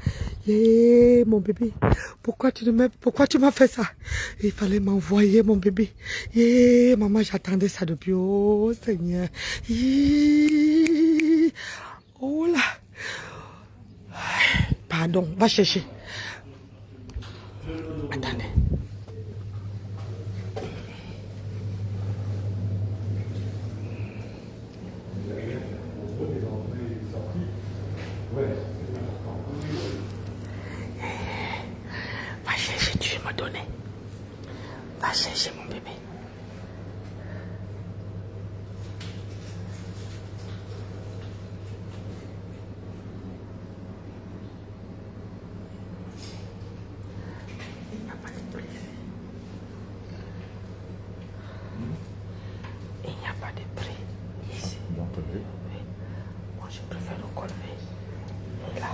Yeah, mon bébé, pourquoi tu m'as fait ça? Il fallait m'envoyer, mon bébé. Yeah, maman, j'attendais ça depuis... Oh, Seigneur. Yeah. Oh là. Pardon, va chercher. Attendez. Va chercher, tu veux me donner. Va chercher, mon bébé. Il n'y a pas de prix. Il n'y a pas de prix ici. Oui. Moi, je préfère le colver. Et là.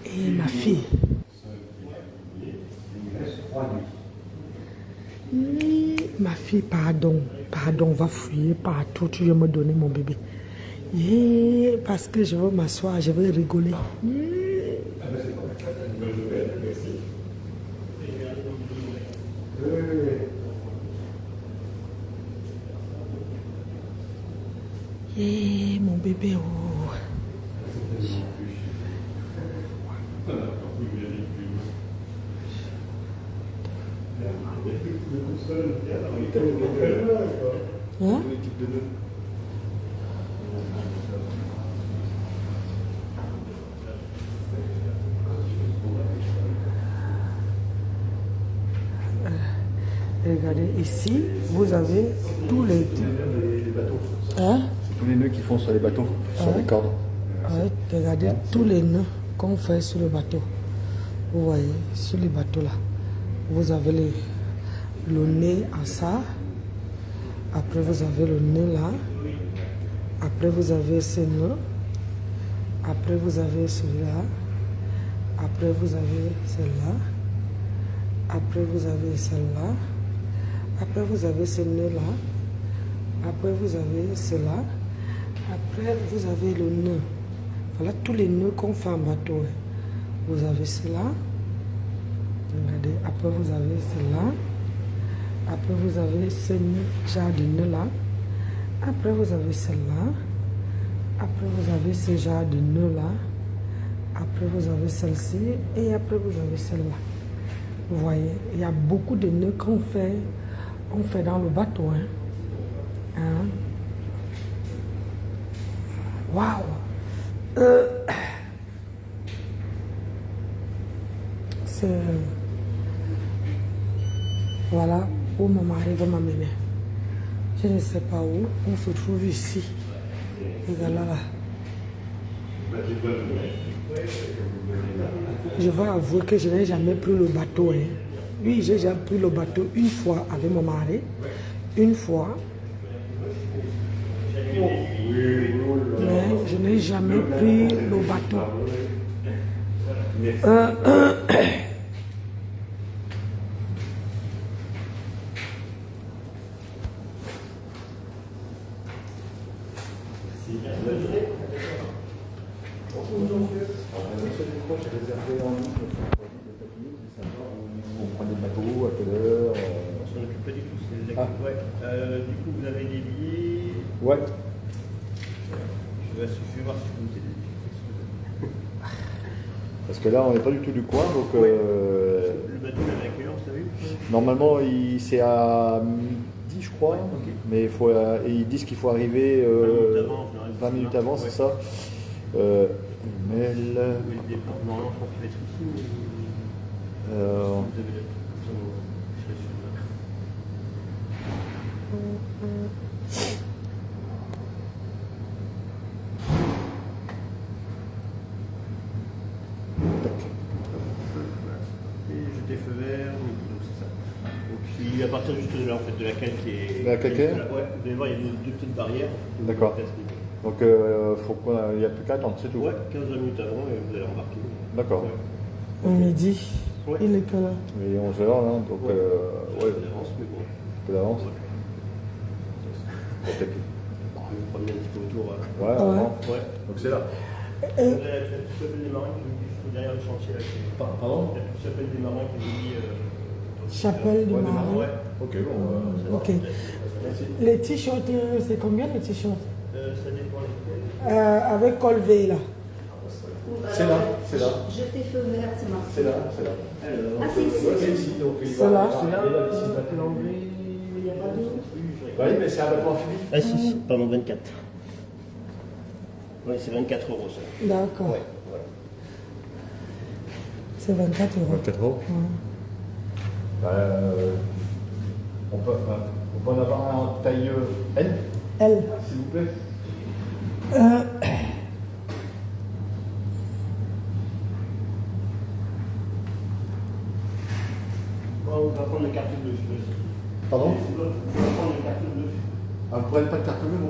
Et ma fille. Ma fille, pardon, va fouiller partout, tu veux me donner mon bébé. Parce que je veux m'asseoir, je veux rigoler. Mon bébé, oh. Hein? Regardez, ici, vous avez tous les bateaux. Hein? C'est tous les nœuds qu'ils font sur les bateaux, sur les cordes. Ouais, regardez tous les nœuds qu'on fait sur le bateau. Vous voyez, sur les bateaux là, vous avez le nez en ça. Après, vous avez le nez là. Après, vous avez ce nœud. Après, vous avez celui-là. Après, vous avez celle-là. Après, vous avez celle-là. Après, vous avez ce nœud-là. Après, vous avez cela. Après, vous avez le nœud. Voilà tous les nœuds qu'on fait en bateau. Vous avez cela. Regardez. Après, vous avez cela. Après, vous avez ce genre de nœud là. Après, vous avez celle-là. Après, vous avez ce genre de nœud là. Après, vous avez celle-ci. Et après, vous avez celle-là. Vous voyez, il y a beaucoup de nœuds qu'on fait dans le bateau. Hein? Waouh! C'est... Voilà où mon mari va m'amener. Je ne sais pas où. On se trouve ici. Regarde là. Je vais avouer que je n'ai jamais pris le bateau. Oui, j'ai déjà pris le bateau une fois avec mon mari. Une fois. Mais je n'ai jamais pris le bateau. On prend des bateaux, à quelle heure On s'en occupe pas du tout. Ouais. Du coup, vous avez des billets. Ouais. Je vais voir si je peux vous aider. Parce que là, on n'est pas du tout du coin, donc... Le bateau, il est à quelle heure, vous savez? Normalement, c'est à midi, je crois. Okay. Mais il faut, et ils disent qu'il faut arriver 20 minutes avant, c'est ça. Mais le... Normalement, je pense qu'il va être ici. Puis à partir juste de là, en fait, de la cale qui est... La calcaire? Ouais, vous allez voir, il y a deux petites barrières. D'accord. Donc, il n'y a plus qu'à attendre, c'est tout. Ouais, 15 minutes avant, et vous allez embarquer. D'accord. Au midi. Ouais. Il est quelle heure? Il est 11h, là, donc, Ouais. ouais, Ça avance, mais bon. un peu d'avance. Peut-être. On va promener un petit peu autour. Ouais, vraiment. Ouais. Donc, c'est là. La chapelle des marins qui nous dit juste derrière le chantier là. Pardon? La chapelle des marins qui nous dit. Chapelle de Marie. Ouais. Ok, bon. Ok. Les t-shirts, c'est combien les t-shirts? Ça dépend lesquels. Avec col V là. C'est là, c'est là. Je t'ai feu vert, c'est marqué. C'est là, c'est là. Ah, c'est ici. C'est ici, donc il C'est là. C'est là, ici, il va te l'enlever. Il n'y a pas d'eau. Oui, mais c'est un bateau amphibie. Ah si, pardon, 24. Oui, c'est 24 euros ça. D'accord. Ouais, voilà. C'est 24 euros. 24 euros. On peut en avoir un en taille L, Elle. s'il vous plaît. On va prendre la carte bleue, je pense. Pardon? On va prendre la carte bleue. Ah, vous prenez pas de carte bleue? Vu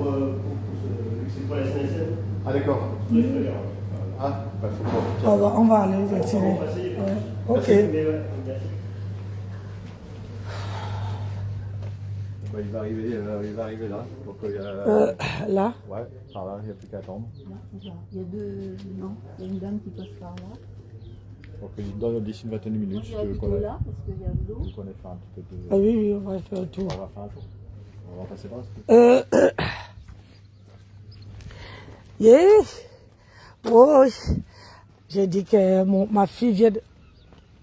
que c'est pour la SNSM. Ah, d'accord. Je peux dire. Ah, bah faut pas. On va aller retirer. On va essayer. Ouais. Ok. Mais ouais, merci. Bah, il va arriver là. Donc, Là. ouais, par là, il n'y a plus qu'à attendre. Il y a deux... Non, il y a une dame qui passe par là. Donc, il donne d'ici une vingtaine de minutes. Il y a du tout là, parce qu'il y a de l'eau. Tu connais faire un petit peu de. Ah oui, oui, on va faire un tour. On va faire un tour. On va passer par là. Yeah. Oh, j'ai dit que ma fille vient de...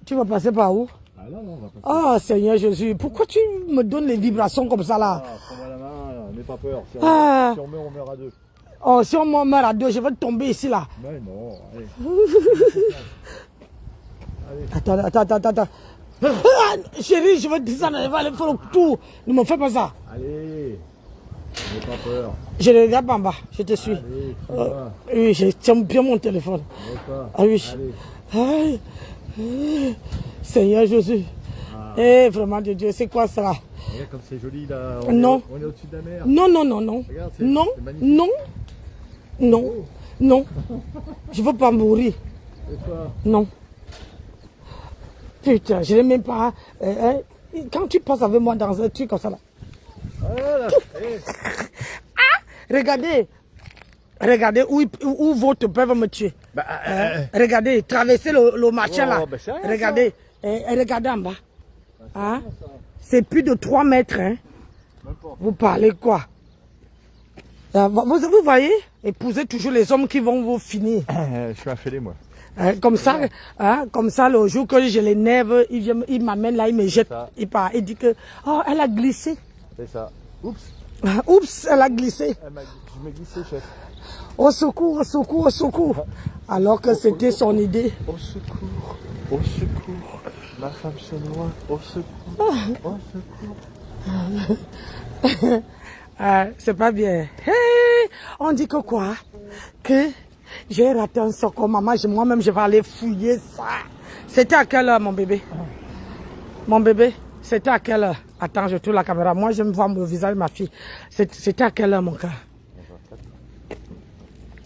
Tu vas passer par où? Ah non, non, on va passer. Oh Seigneur Jésus, pourquoi tu me donnes les vibrations comme ça là? Ah, prends-moi la main, n'aie pas peur. Si on meurt à deux. Oh, si on meurt à deux, je vais tomber ici là. Mais non, allez. Attends. Ah, chérie, je vais descendre, je vais aller faire le tour. Ne me fais pas ça. Allez, n'aie pas peur. Je regarde en bas, je te suis. Allez, Oui, je tiens bien mon téléphone. n'aie pas. Ah oui. Allez. Seigneur Jésus. Eh, vraiment de Dieu, c'est quoi ça? Regarde comme c'est joli là. Non. On est au-dessus de la mer. Non. Regarde, c'est Non, magnifique. non. Je veux pas mourir. Et toi? Non. Putain, je n'ai même pas... quand tu passes avec moi dans un truc comme ça là. Voilà. Regardez où votre peuvent me tuer. Regardez, traverser le machin là. Bah, c'est rien, Regardez, regardez en bas. Hein? C'est plus de 3 mètres. Hein? Vous parlez quoi? Vous voyez? Épousez toujours les hommes qui vont vous finir. Je suis un fêlé, moi. Comme ça, le jour que je l'énerve, il m'amène là, il me jette. Il part, il dit que, oh, elle a glissé. C'est ça. Oups. Oups, elle a glissé. Je m'ai glissé, chef. Au secours, au secours, au secours. Alors que c'était son idée. Au secours. Au secours. Ma femme se noie. Au secours. Au secours. C'est pas bien. Hey, on dit que quoi? Que j'ai raté un secours, maman. Moi-même, je vais aller fouiller ça. C'était à quelle heure, mon bébé? Mon bébé, c'était à quelle heure? Attends, je tourne la caméra. Moi, je me vois le visage de ma fille. C'était à quelle heure, mon cœur?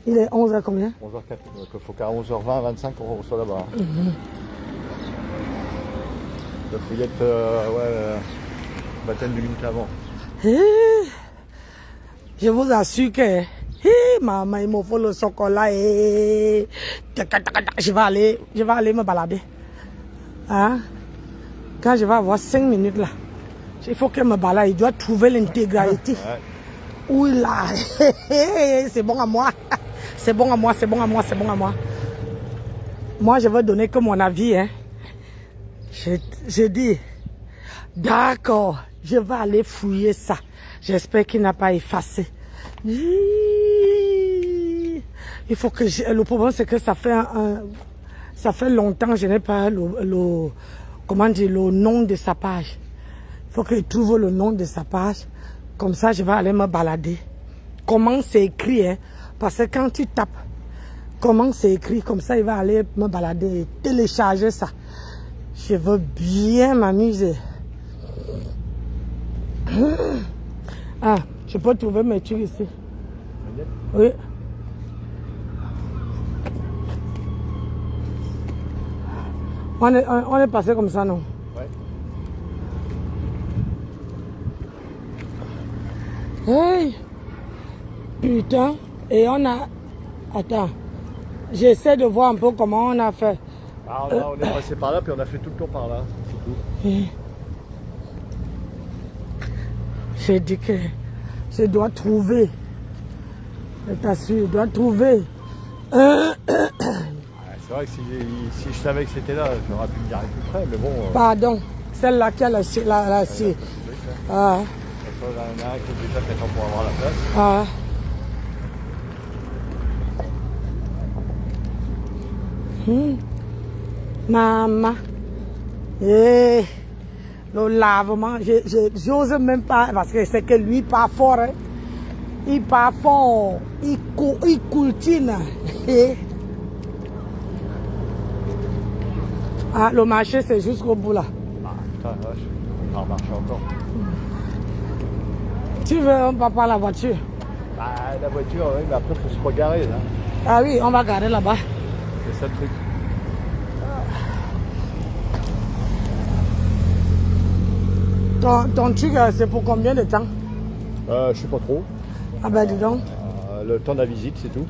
Il est 11h combien? 11h04. Donc, il faut qu'à 11h20, 25, on soit là-bas. La fouillette, une vingtaine de minutes avant. Je vous assure que maman, il me faut le chocolat et je vais aller me balader. Hein? Quand je vais avoir 5 minutes là, il faut qu'elle me balade. Il doit trouver l'intégralité. Où il a. C'est bon à moi. C'est bon à moi, c'est bon à moi, c'est bon à moi. Moi, je vais donner que mon avis. Hein. Je dis, d'accord, je vais aller fouiller ça. J'espère qu'il n'a pas effacé. Il faut que le problème c'est que ça fait longtemps que je n'ai pas le nom de sa page. Il faut que je trouve le nom de sa page. Comme ça, je vais aller me balader. Comment c'est écrit, hein? Parce que quand tu tapes, comment c'est écrit, comme ça, il va aller me balader et télécharger ça. Je veux bien m'amuser. Ah, je peux trouver mes trucs ici. Oui. On est passé comme ça, non? Ouais. Hey! Putain. Et on a... Attends. J'essaie de voir un peu comment on a fait. Ah, on est passé par là, puis on a fait tout le tour par là. C'est tout. J'ai dit que je dois trouver. Je t'assure, je dois trouver. C'est vrai que si je savais que c'était là, j'aurais pu me dire plus près, mais bon. Pardon, celle-là qui a la Ah. scie. Il y en a un qui est déjà fait pour avoir la place. Ah. Maman. Eh, le lavement, j'ose même pas, parce que c'est que lui part fort. Hein. Il part fort. Il coultine. Ah, le marché, c'est jusqu'au bout là. Ah, putain, vache. On va marcher encore. Tu veux, on va pas la voiture. Bah, la voiture, oui, mais après, il faut se regarer, là. Ah oui, on va garer là-bas. C'est ça le truc. Ton truc, c'est pour combien de temps? Je sais pas trop. Ah ben, dis donc. Le temps de la visite, c'est tout.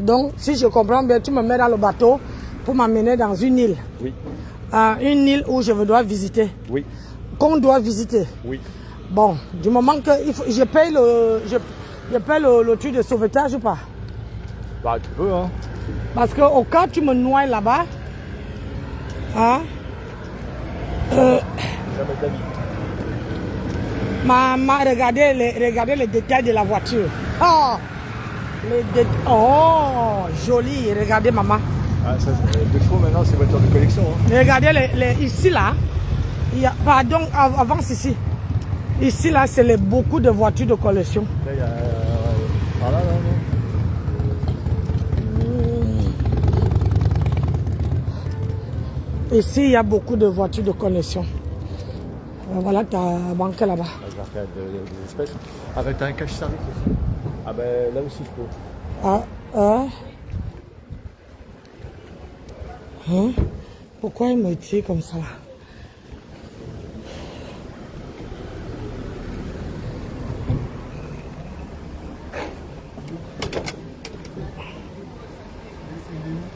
Donc, si je comprends bien, tu me mets dans le bateau pour m'amener dans une île. Oui. Une île où je dois visiter. Oui. Qu'on doit visiter. Oui. Bon, du moment que je paye le truc de sauvetage ou pas? Bah, tu peux, hein. Parce que au cas où tu me noies là-bas, hein? Jamais de la vie. Maman, regardez les détails de la voiture. Oh, oh, joli. Regardez, maman. Ah, ça, c'est 2 chevaux maintenant, c'est voiture de collection. Hein. Regardez ici là. Il y a, pardon, avance ici. Ici là, c'est beaucoup de voitures de collection. Là, il y a. Par là, là, non. Ici, il y a beaucoup de voitures de collection. Voilà ta banque là-bas. Je vais faire des espèces. Ah, ben, t'as un cache service aussi. Ah, ben, là aussi, je peux. Hein? Pourquoi il me tire comme ça là?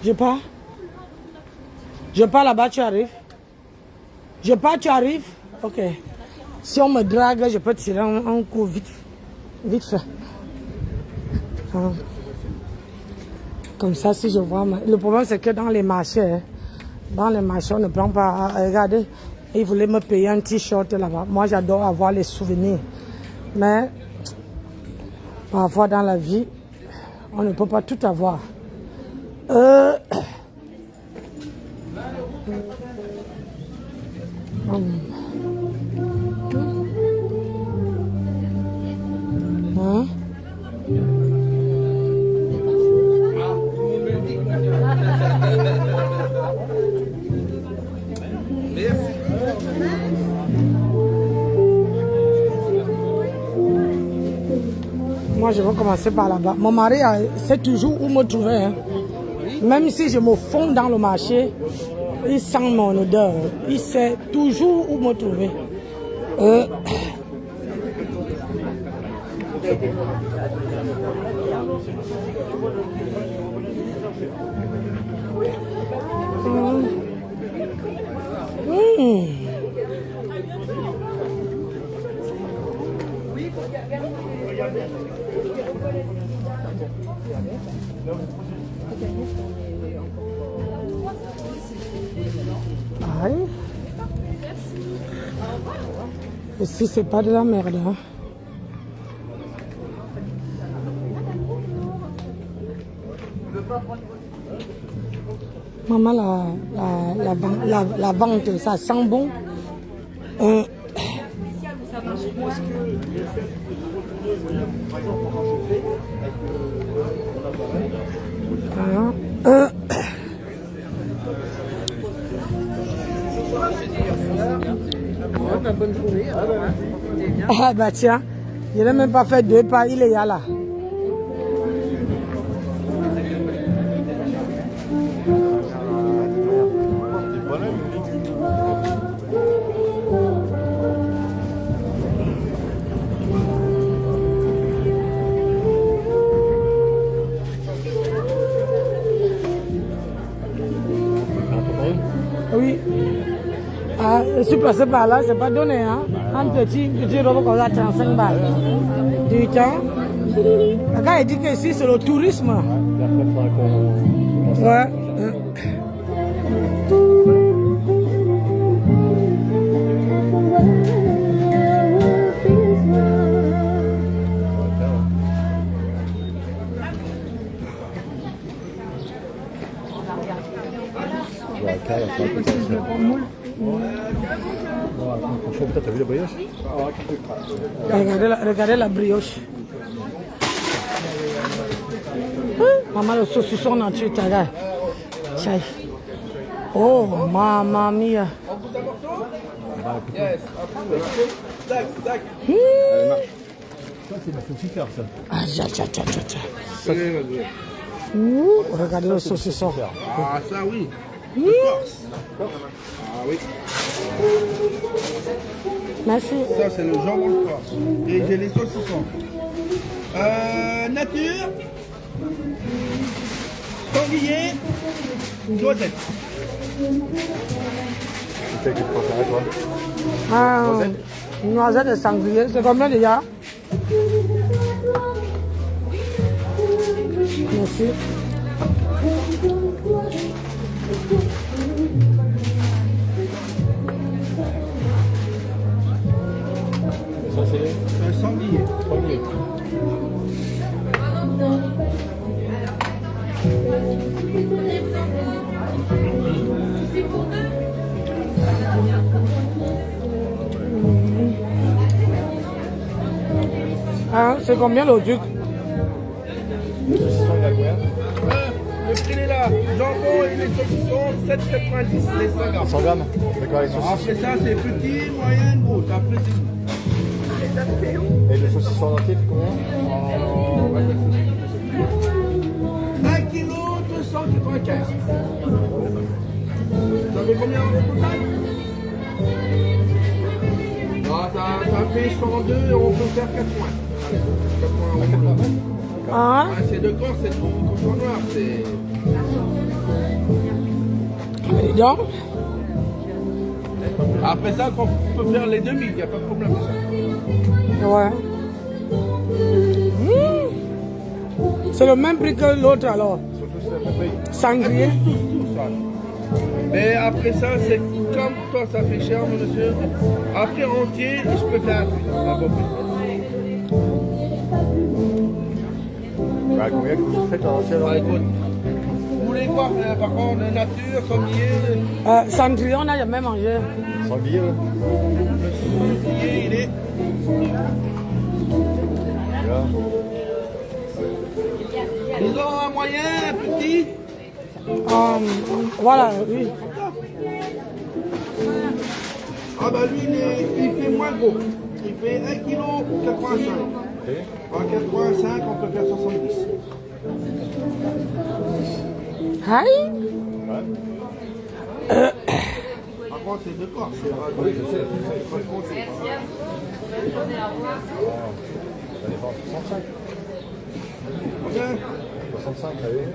Je pars. Je pars là-bas, tu arrives. Je pars, tu arrives. Ok. Si on me drague, je peux tirer un coup vite fait. Hein. Comme ça, si je vois... Le problème, c'est que dans les marchés, on ne prend pas... Regardez, ils voulaient me payer un t-shirt là-bas. Moi, j'adore avoir les souvenirs. Mais, parfois, dans la vie, on ne peut pas tout avoir. Hein? Moi, je vais commencer par là-bas. Mon mari sait toujours où me trouver. Hein. Même si je me fonds dans le marché, il sent mon odeur. Il sait toujours où me trouver. Aïe. Ici, c'est pas de la merde. Hein. Maman, la vente, ça sent bon. bonne journée. Alors, hein, profitez bien. Ah bah tiens, il n'a même pas fait 2 pas, il est là. Oui. Ah, je suis passé par là, c'est pas donné, hein. Un petit robot comme ça, 35 balles. Du temps. Quand il dit que ici, c'est le tourisme. Ouais. T'as vu la brioche? Regardez la brioche. Maman, le saucisson entier, regarde. Oh, mamma mia. Ça, c'est ma saucifère, ça. Ah, regardez le saucisson. Ah, ça oui. De Corse. Ah oui. Merci. Ça, c'est le jambon de Corse. Et j'ai les saucissons. Nature. Sanglier. Noisette. C'est quel que tu préfères, toi? Ah, noisette et sanglier, c'est combien déjà? Merci. Ça, c'est les Sanglier. premiers. Ah, c'est combien le duc? Le saucisson, il a combien? Le prix est là. Jambon et les saucissons, 7,90 les 100 grammes. 100 grammes. D'accord, les saucissons. Après ça, c'est petit, moyen, gros. Après, c'est tout. Et le saucisson entier, c'est combien? 1 kg 295. Ça fait combien en total? Ah, ça fait 102 et on peut faire 4 points. 4 points. Ah, Ah, c'est de Corse, c'est de cochon noir. C'est... dis donc. Après ça, on peut faire les demi, il n'y a pas de problème de ça. Ouais. C'est le même prix que l'autre alors. Surtout, c'est le même prix. Sanglier. Tout ça. Mais après ça, c'est comme toi, ça fait cher, mon monsieur. Après entier, je peux faire un peu prix. Bah, combien que vous faites en entier alors? Ah, écoute, vous voulez quoi par contre, nature, sanglier? Sanglier, on n'a jamais mangé. Sanglier, là. Le sanglier, il est... Là. Disons un moyen, un petit. Voilà, oui. Ah bah lui, il fait moins gros. Il fait 1 kg 85. Okay. En 85, on peut faire 70. Aïe. Ouais. Par contre, c'est de Corse. Oui, je sais. Ça dépend de 65. Combien? 65, allez.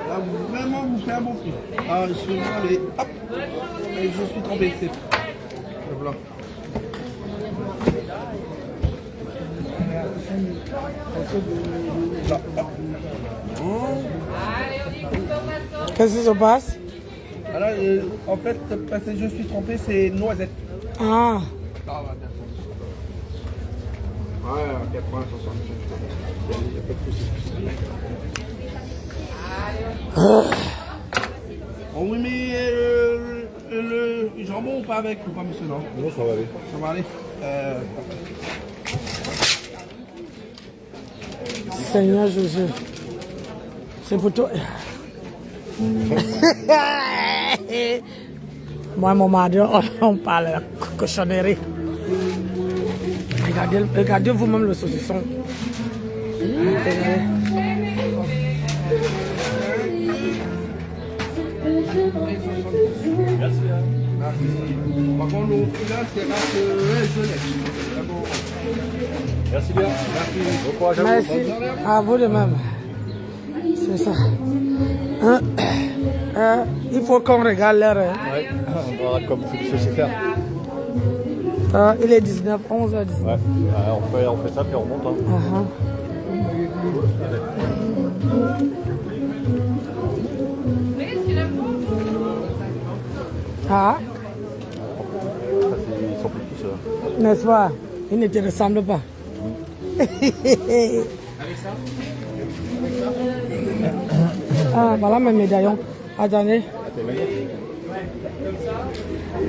Là, vraiment, vous faites un bon prix. Ah, je suis allez, hop. Et je suis tombé, c'est le blanc. Là, hop. Qu'est-ce qui se passe? Alors, en fait, parce que je suis trompé, c'est noisette. Ah. Ah, ouais, bien sûr. Ouais, 80, 60. Il n'y a pas de souci. On vous met le jambon ou pas avec ou pas, monsieur, non? Non, ça va aller. Ça va aller. Seigneur Jésus. C'est pour toi. Moi, mon mari, on parle de cochonnerie. Regardez vous-même le saucisson. Regardez. Merci. Par contre, le là, c'est jeunesse. Merci bien. Merci. Bon courage à vous. Merci. À vous de même. C'est ça. Il faut qu'on regarde l'heure. Ouais, on verra comme il faut faire. Il est 19, 11h19. Ouais, on fait ça puis on remonte. Hein. Ah, Ils sont plus tous. n'est-ce pas? Il ne te ressemble pas. Ah, voilà mes médaillons. Attendez.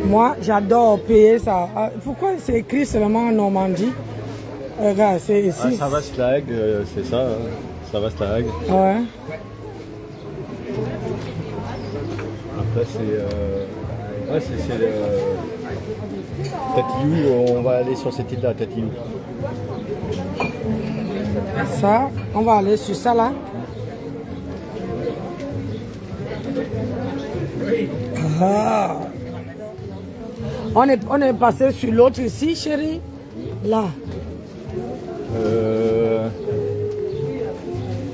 Moi, j'adore payer ça. Ah, pourquoi c'est écrit seulement en Normandie? Regarde, c'est ici. Ah, ça va slag, c'est ça. Hein. Ça va slag. Ouais. Après, c'est Tatiou, on va aller sur cette île-là, Tatiou. Ça, on va aller sur ça là. Ah. On est passé sur l'autre ici, chérie. Là.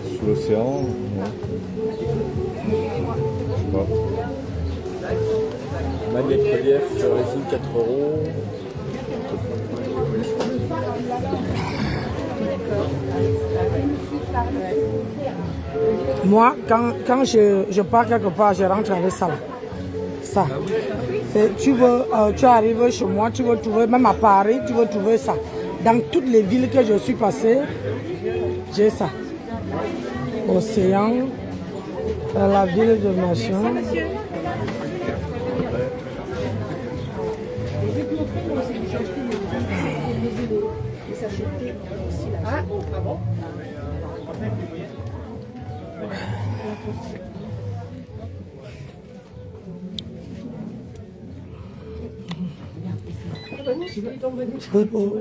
Sous l'océan, non. Je sais pas. Magnète relief, résine 4 €. Moi, quand je pars quelque part, je rentre avec ça. Là. Ça. Tu arrives chez moi, tu veux trouver, même à Paris, tu veux trouver ça. Dans toutes les villes que je suis passée, j'ai ça. Océan, la ville de machin.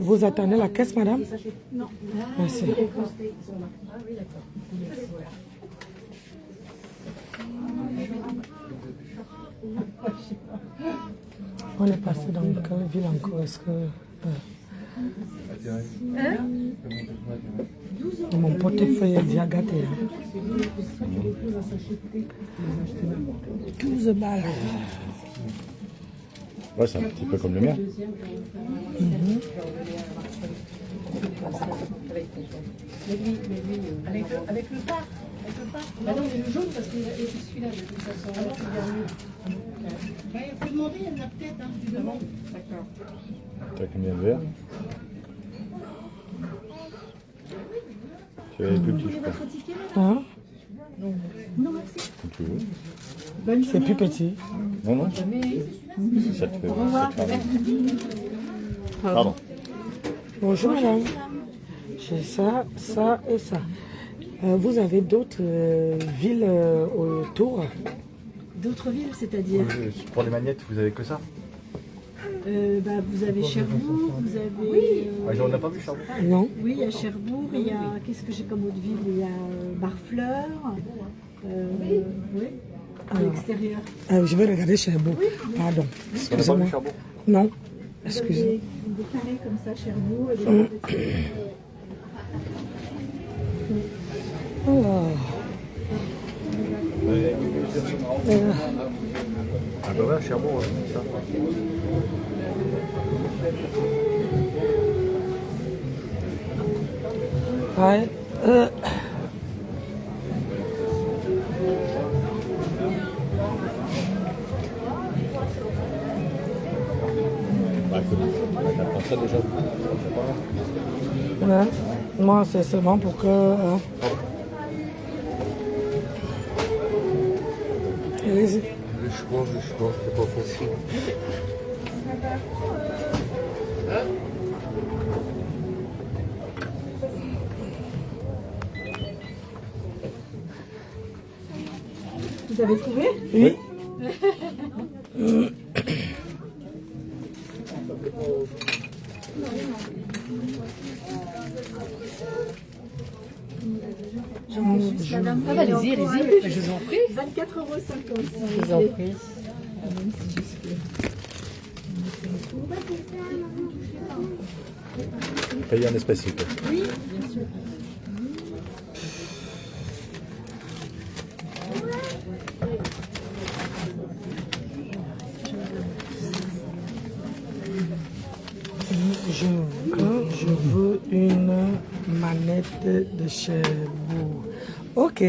Vous attendez la caisse, madame? Non. Merci. On est passé dans quelle ville encore? Est-ce que... Mon portefeuille est déjà gâté. 12 balles. Ouais, c'est un petit peu comme le mien. Avec le pas. Bah non, mais le jaune, parce que c'est celui-là, de toute façon. Alors, c'est bien mieux. Il faut demander, il y en a peut-être, hein, tu demandes. D'accord. T'as combien de verres? Tu avais plus petit, je crois. Hein? Non, merci. Si tu veux. C'est plus petit. Non, non. Ça te fait Pardon. Bonjour madame. J'ai ça, ça et ça. Vous avez d'autres villes autour? D'autres villes, c'est-à-dire Pour les magnettes, vous avez que ça? Vous avez Cherbourg, vous avez... On n'a pas vu Cherbourg. Non. Oui, il y a Cherbourg, il y a... Qu'est-ce que j'ai comme autre ville? Il y a Barfleur. Oui, à l'extérieur. Je vais regarder Cherbourg. Pardon. Excusez-moi. Non. Excusez. Des carrés comme ça, Cherbourg. Et des... Oh. Ah bah ouais, Cherbourg, c'est ça. Ouais. Bah écoute, on prend ça déjà. Ouais. Moi, c'est seulement pour que... Allez-y. Le choix, c'est pas facile. Vous avez trouvé? Oui. Allez-y, allez-y. Je vous en prie. 24,56 €. Je vous en prie. Payer en espèces, s'il vous plaît. Oui, bien sûr. Je veux une manette de Cherbourg. Ok.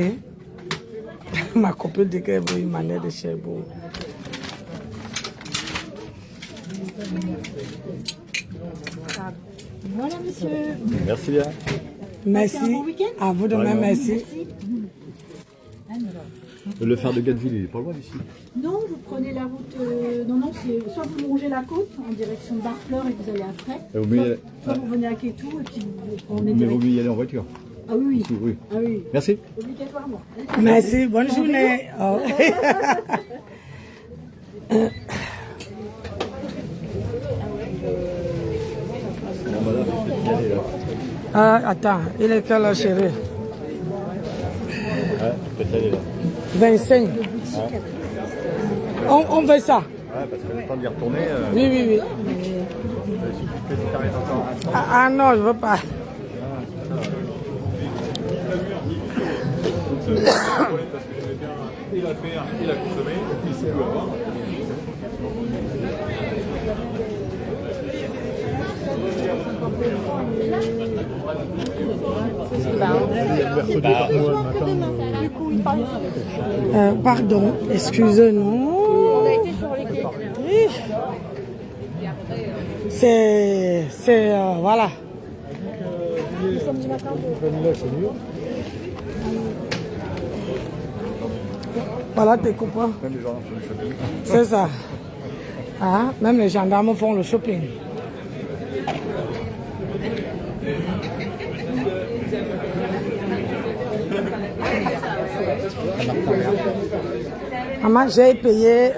Ma copine dit qu'elle veut une manette de Cherbourg. Voilà, monsieur. Merci bien. Merci. Un bon week-end. À vous de même, merci. Le phare de Gatteville, il est pas loin d'ici. Non, vous prenez la route. Non, c'est soit vous longez la côte en direction de Barfleur et vous allez après. Soit vous venez à Kétou et puis on est Mais direct. vaut mieux y aller en voiture. Ah oui, oui. Ici, oui. Ah oui. Merci. Obligatoirement. Merci, bonne journée. Oh. Attends, il est quelle heure, chérie? Peut-être y aller là. 25. On fait ça. Ouais, parce que le temps d'y retourner. Oui, oui, oui. Ah non, je veux pas. Il a consommé, il sait où avoir. Pardon, excusez-nous. On a été sur les quais. Voilà. Voilà tes copains. Même les gens font du shopping. C'est ça. Ah, même les gendarmes font le shopping. Maman, j'ai payé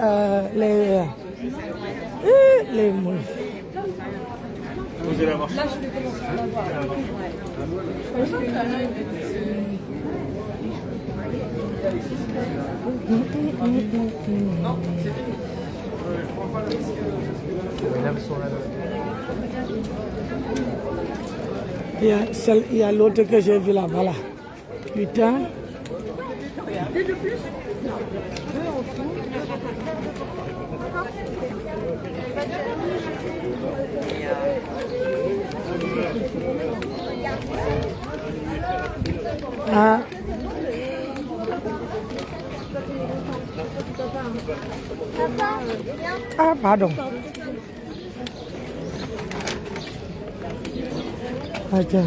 les moules. Posez la marche. Il y a l'autre que j'ai vu là-bas. Là. Putain. Ah. Ah, pardon. Attends.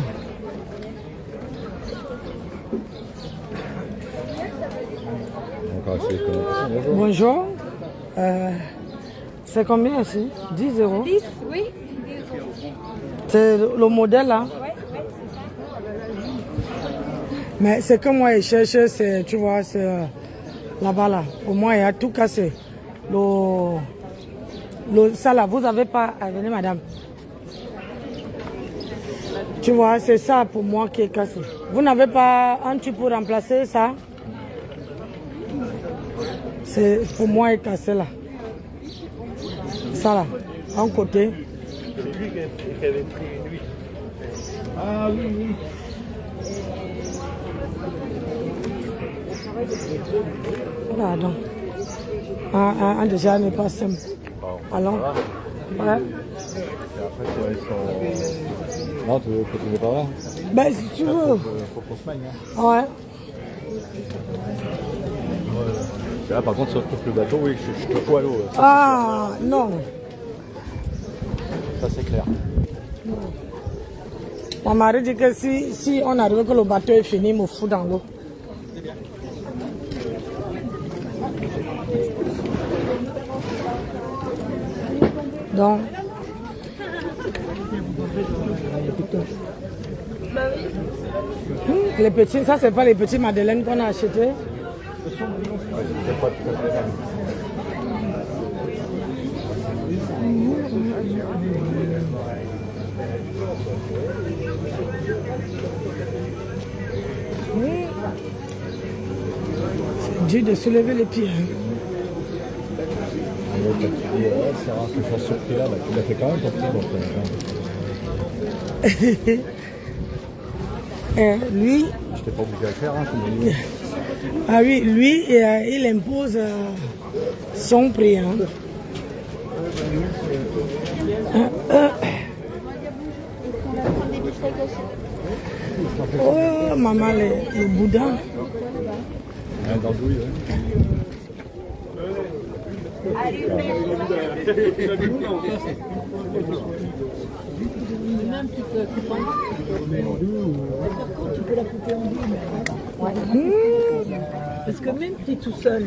Bonjour. C'est combien ici? 10 €. 10, oui. C'est le modèle là? Mais c'est que moi je cherche, c'est, tu vois, c'est là-bas là. Au moins il y a tout cassé. Ça là, vous n'avez pas à venir madame. Tu vois, c'est ça pour moi qui est cassé. Vous n'avez pas un tube pour remplacer ça? C'est pour moi est cassé là. Ça là, un côté. C'est lui qui avait pris une nuit. Ah oui, oui. Pardon. Un déjà n'est pas simple. Allons. Ouais. Et après, c'est son... Non, tu veux continuer par là? Ben, si tu veux. Faut qu'on se magne. Hein. Ouais. Là, par contre, si on trouve le bateau, oui, je te fous à l'eau. Ah, non. Ça, c'est clair. Mon mari dit que si on arrive que le bateau est fini, il me fout dans l'eau. Donc, les petits, ça c'est pas les petits madeleines qu'on a achetés. c'est pas tout à fait mal. C'est dur de se lever les pieds. C'est rare que je sois surpris là, tu l'as fait quand même ton petit. Lui, je t'ai pas obligé à le faire, hein, comme on dit. Ah oui, lui, il impose son prix. Hein. Oh, maman, le boudin. Un d'andouille, ouais. Même tu peux prendre. Tu peux la couper en deux. Parce que même tu es tout seul.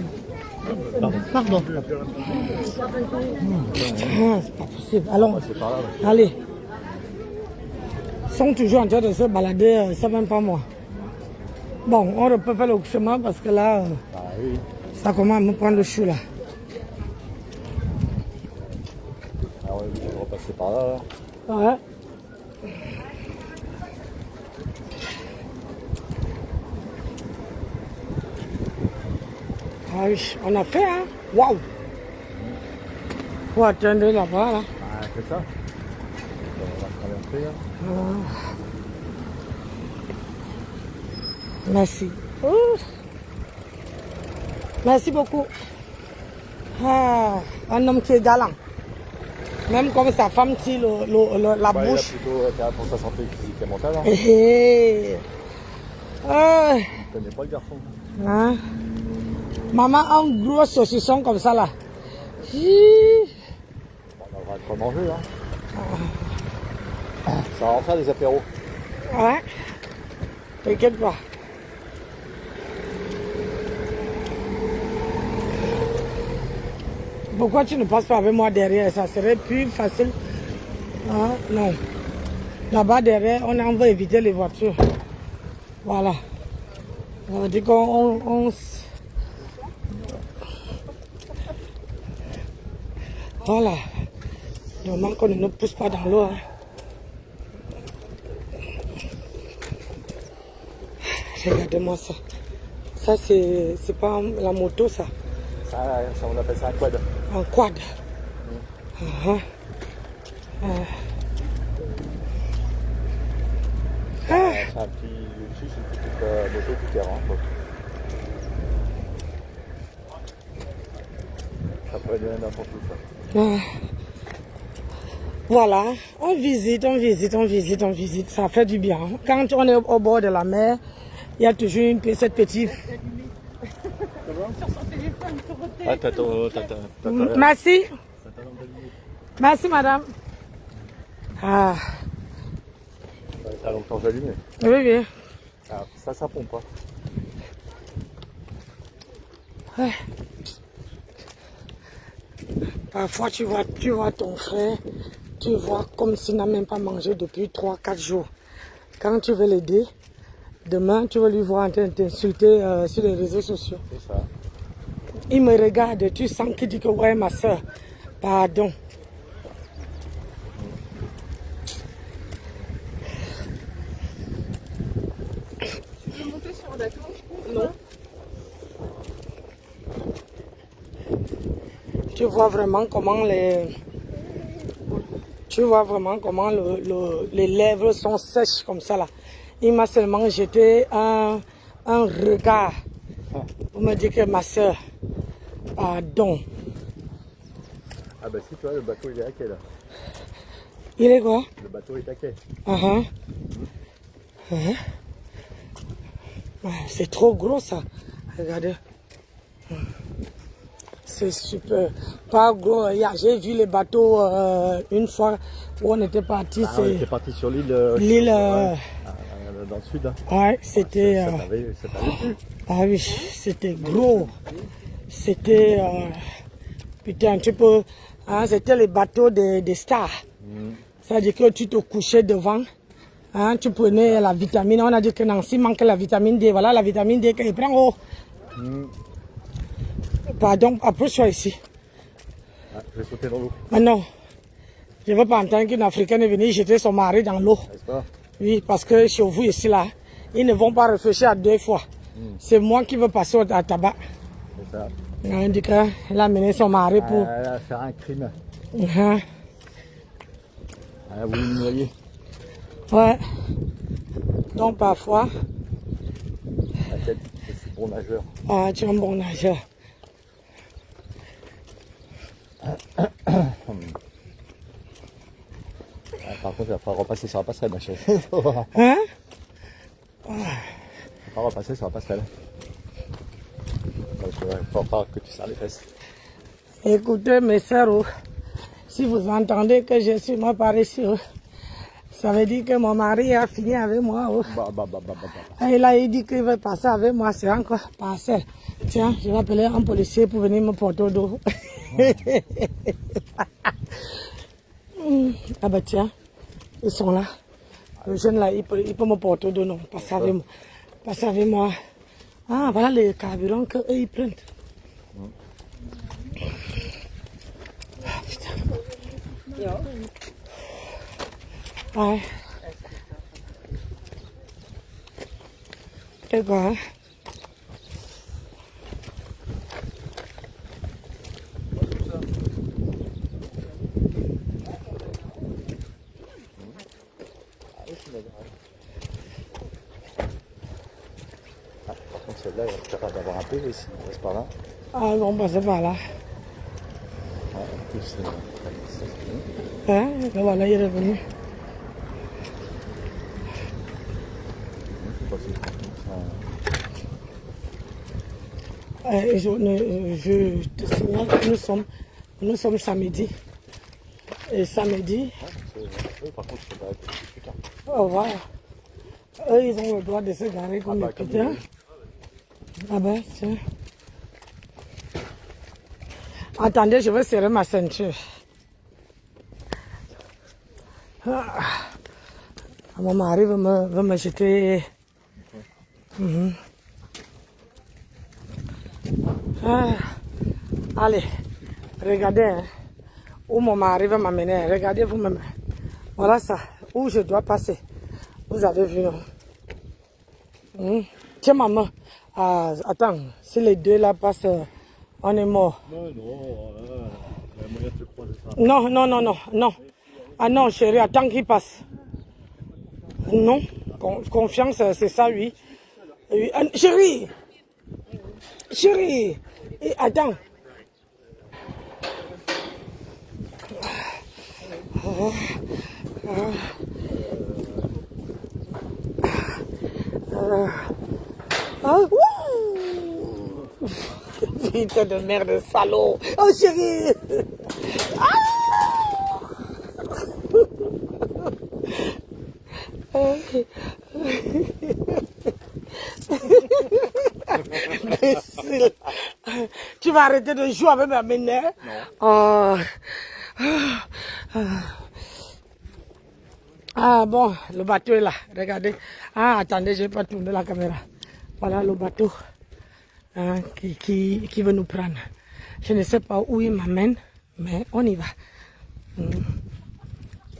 Pardon. Putain, c'est pas possible. Allons, allez. Ils sont toujours en train de se balader, ça même pas moi. Bon, on peut faire le chemin parce que là, Oui. ça commence à me prendre le chou là. Ah ouais, je vais repasser par là. Ouais. Ah oui, on a fait, hein. Waouh. Faut attendre là-bas, là. Ah, c'est ça. On va traverser, là. Merci. Ouh. Merci beaucoup. Ah, un homme qui est galant. Même comme sa femme tire la bouche. Il a plutôt intérêt pour sa santé physique et mentale. Hein. Ah. Je connais pas le garçon. Hein? Maman a un gros saucisson comme ça là. On aura de quoi manger. Hein. Ça va en faire des apéros. Ouais. T'inquiète pas. Pourquoi tu ne passes pas avec moi derrière? Ça serait plus facile. Ah, non. Là-bas derrière, on va éviter les voitures. Voilà. Ça veut dire qu'on... Voilà. Normalement qu'on ne nous pousse pas dans l'eau. Hein. Regardez-moi ça. Ça, c'est pas la moto, ça. Ça, on appelle ça un quad. Un quad. C'est un petit... C'est une petite moto tout terrain. Ça pourrait donner n'importe où, ça. Voilà, on visite. Ça fait du bien. Quand on est au bord de la mer, il y a toujours cette petite... Ah, Merci. Merci, madame. Ah. Ça a longtemps allumé. Oui. Ah, ça pompe pas. Ouais. Parfois, tu vois ton frère, tu vois comme s'il n'a même pas mangé depuis 3-4 jours. Quand tu veux l'aider, demain, tu vas lui voir en train de t'insulter sur les réseaux sociaux. C'est ça. Il me regarde, tu sens qu'il dit que ouais, ma soeur, pardon. Tu veux monter sur le bateau? Non. Tu vois vraiment comment les lèvres sont sèches comme ça là. Il m'a seulement jeté un regard pour me dire que ma soeur, pardon. Ah bah si, tu vois, le bateau il est à quai là. Il est quoi? Le bateau est à quai. C'est trop gros ça. Regardez. C'est super. Pas gros. J'ai vu les bateaux une fois où on était parti. On était parti sur l'île. Dans le sud. Hein. Ouais, c'était. Ça t'avait plu. Ah oui, c'était gros. C'était. Putain, tu peux. Hein, c'était les bateaux des stars. C'est-à-dire que tu te couchais devant. Hein, tu prenais la vitamine. On a dit que Nancy manque la vitamine D. Voilà la vitamine D qu'elle prend. Oh. Pardon, approche-toi ici. Ah, je vais sauter dans l'eau. Ah non. Je ne veux pas entendre qu'une Africaine est venue jeter son mari dans l'eau. N'est-ce pas? Oui, parce que chez vous ici, là, ils ne vont pas réfléchir à 2 fois. C'est moi qui veux passer à tabac. C'est ça. On dit qu'elle a mené son mari pour... Elle va faire un crime. Hein? Elle a voulu me noyer. Ouais. Donc parfois... T'inquiète, je suis bon nageur. Ah, tu es un bon nageur. Par contre, il va falloir repasser sur la passerelle, ma chérie. Hein? Il va falloir repasser sur la passerelle. Parce qu'il va falloir que tu serres les fesses. Écoutez, mes sœurs, si vous entendez que je suis ma paresseuse, ça veut dire que mon mari a fini avec moi. Et là, il dit qu'il veut passer avec moi, c'est encore passé. Tiens, je vais appeler un policier pour venir me porter au dos. Ah bah tiens, ils sont là. Le jeune là, il peut me porter au dos, non, passer avec moi. Passer avec moi. Ah, voilà les carburants qu'eux, ils prennent. Ah, putain. Ouais. C'est quoi, hein? Par contre, celle-là, elle est capable d'avoir un peu ici. On reste par là. Ah, on passe par là. En plus, c'est fini. Hein? Et voilà, il est revenu. Je sais pas si Je te signale que nous sommes samedi. Et samedi, par contre, ça va être plus tard. oh, voilà. Eux, ils ont le droit de se garer comme des putains. Ah ben, tiens. Attendez, je vais serrer ma ceinture. Ah. Mon mari veut me jeter. Ah. Allez, regardez hein, où mon mari va m'amener. Regardez vous-même. Voilà ça, où je dois passer. Vous avez vu, non? Tiens, maman. Ah, attends, si les deux là passent, on est mort. Non, il y a moyen de se croiser ça. Non, non, non, non, non. Ah non, chérie, attends qu'il passe. Non, confiance, c'est ça, oui. Oui. Ah, chérie! Chérie! Et attends. Putain de merde, salaud! Oh chérie! Imbécile. Tu vas arrêter de jouer avec ma mère? Non. Ah bon, le bateau est là, regardez. Ah, attendez, je vais pas tourner la caméra. Voilà le bateau hein, qui veut nous prendre. Je ne sais pas où il m'amène, mais on y va.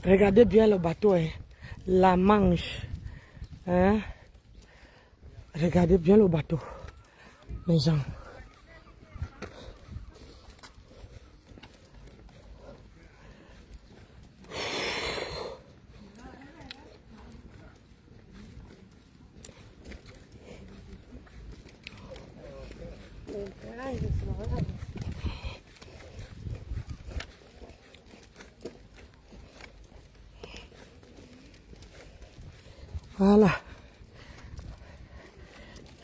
Regardez bien le bateau, hein. La Manche. Hein? Regardez bien le bateau, mes gens. Voilà.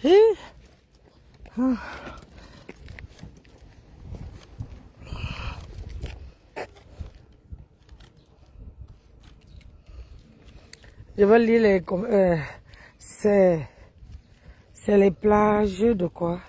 Et je vais lire les c'est les plages de quoi?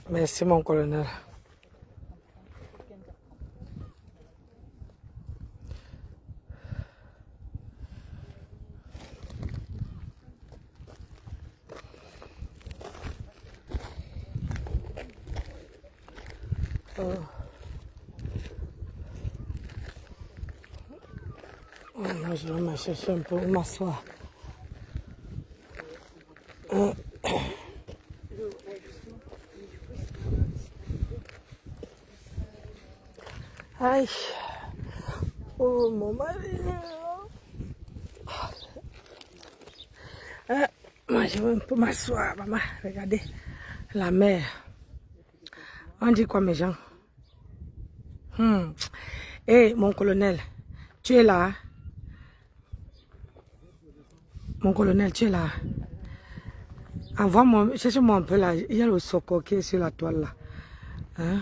Merci mon colonel. Moi, je vais me chercher un peu où m'asseoir. Aïe. Oh, mon mari. Moi, je vais un peu m'asseoir, maman. Regardez la mer. On dit quoi, mes gens? Eh, mon colonel, tu es là? Mon colonel, tu es là? Envoie-moi, cherche-moi un peu là. Il y a le soco qui est sur la toile là. Hein?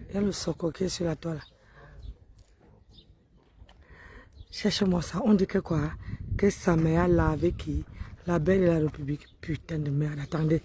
Il y a le soco qui est sur la toile. Cherche-moi ça. On dit que quoi? Que sa mère a lavé qui? La belle de la République. Putain de merde. Attendez.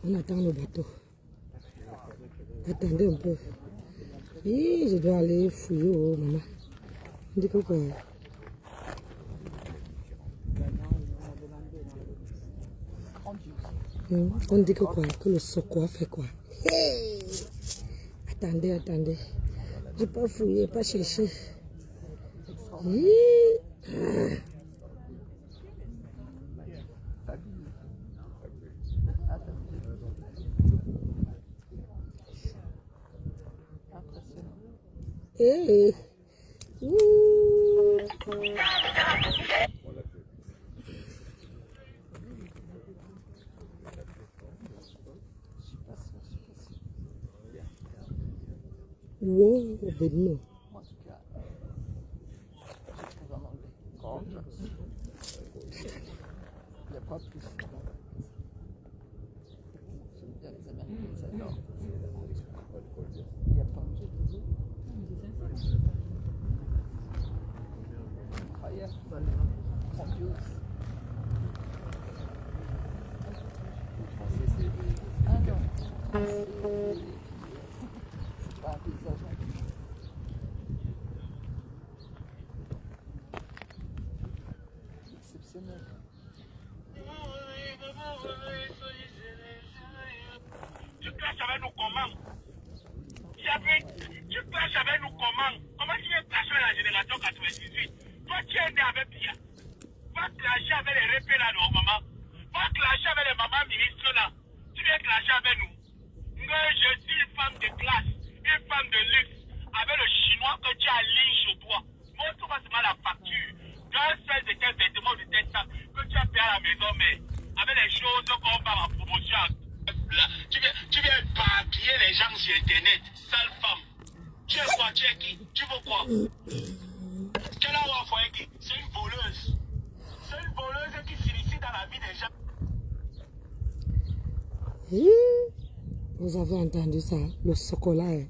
On attend le bateau. Attendez un peu. Oui, je dois aller fouiller, oh, maman. On dit que quoi? On dit que quoi? Que le soco a fait quoi? Hey! Attendez, attendez. Je n'ai pas fouillé, pas cherché. Oui. Hey. Wow, Benno. Il n'y a pas plus. Il n'y a pas c'est pas un paysage. Exceptionnel. Tu clashes avec nous comment? Tu clashes avec nous comment? Comment tu viens clasher avec la génération 98? Toi, tu es né avec Pia. Va clasher avec les répés là, non, maman. Va clasher avec les mamans ministres là. Tu viens clasher avec nous. Moi, je suis une femme de classe, une femme de luxe, avec le chinois que tu as ligne chez toi. Moi, tout va seulement la facture. D'un seul de tes vêtements de tes sacs que tu as payé à la maison, mais avec les choses qu'on va en promotion. Là, tu viens éparpiller les gens sur Internet, sale femme. Tu es quoi? Tu es qui? Tu veux quoi? Quelle a envoyé qui? C'est une voleuse. C'est une voleuse qui s'initie dans la vie des gens. Vous avez entendu ça? Le chocolat est...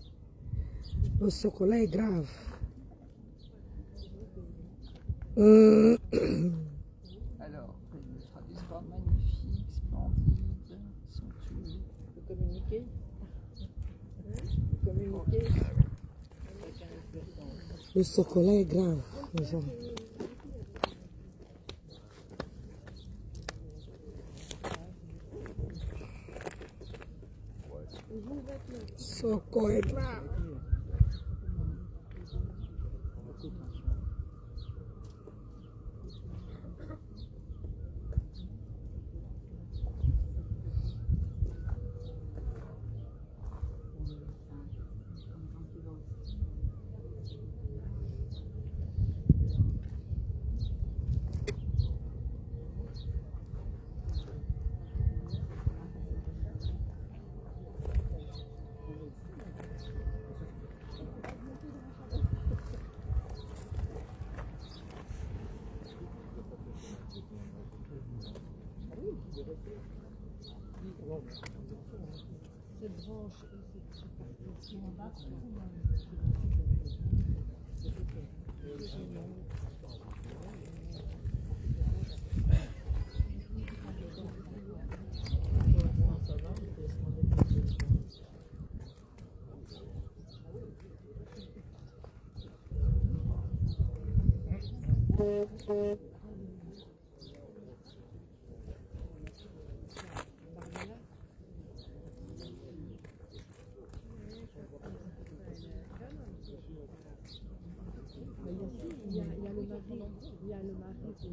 Le chocolat est grave. Alors, notre histoire magnifique, splendide, somptueux. Tu peux communiquer? Le chocolat est grave. Chocolat est grave. Cette branche il y a le mari de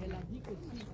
elle a dit que si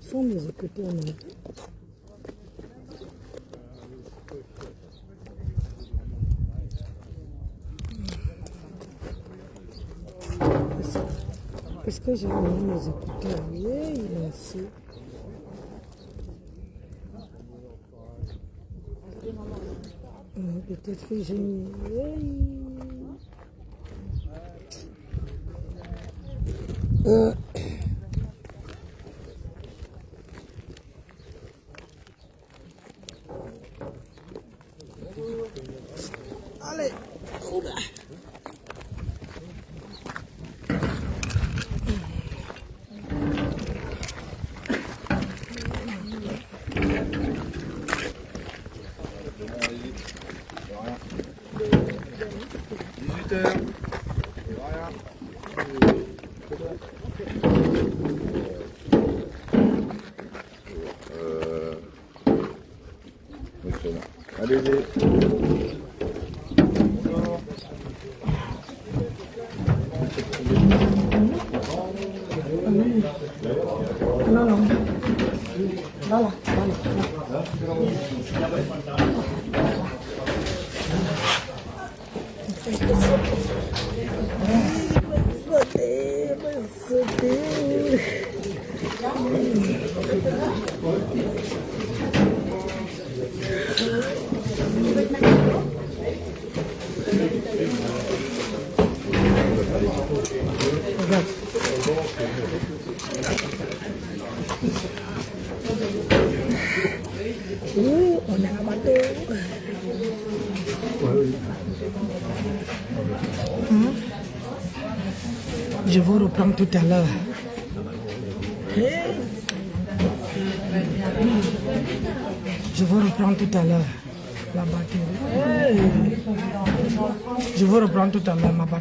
sont mes écouteurs. Est-ce que j'ai mis mes écouteurs? Oui, merci. Peut-être que j'ai mis... Allez, oula. Allez-y. Non, non. Voilà, on a un bateau. Je vous reprends tout à l'heure. Je vous reprends tout à l'heure. La batterie. Je vous reprends tout à l'heure ma batterie.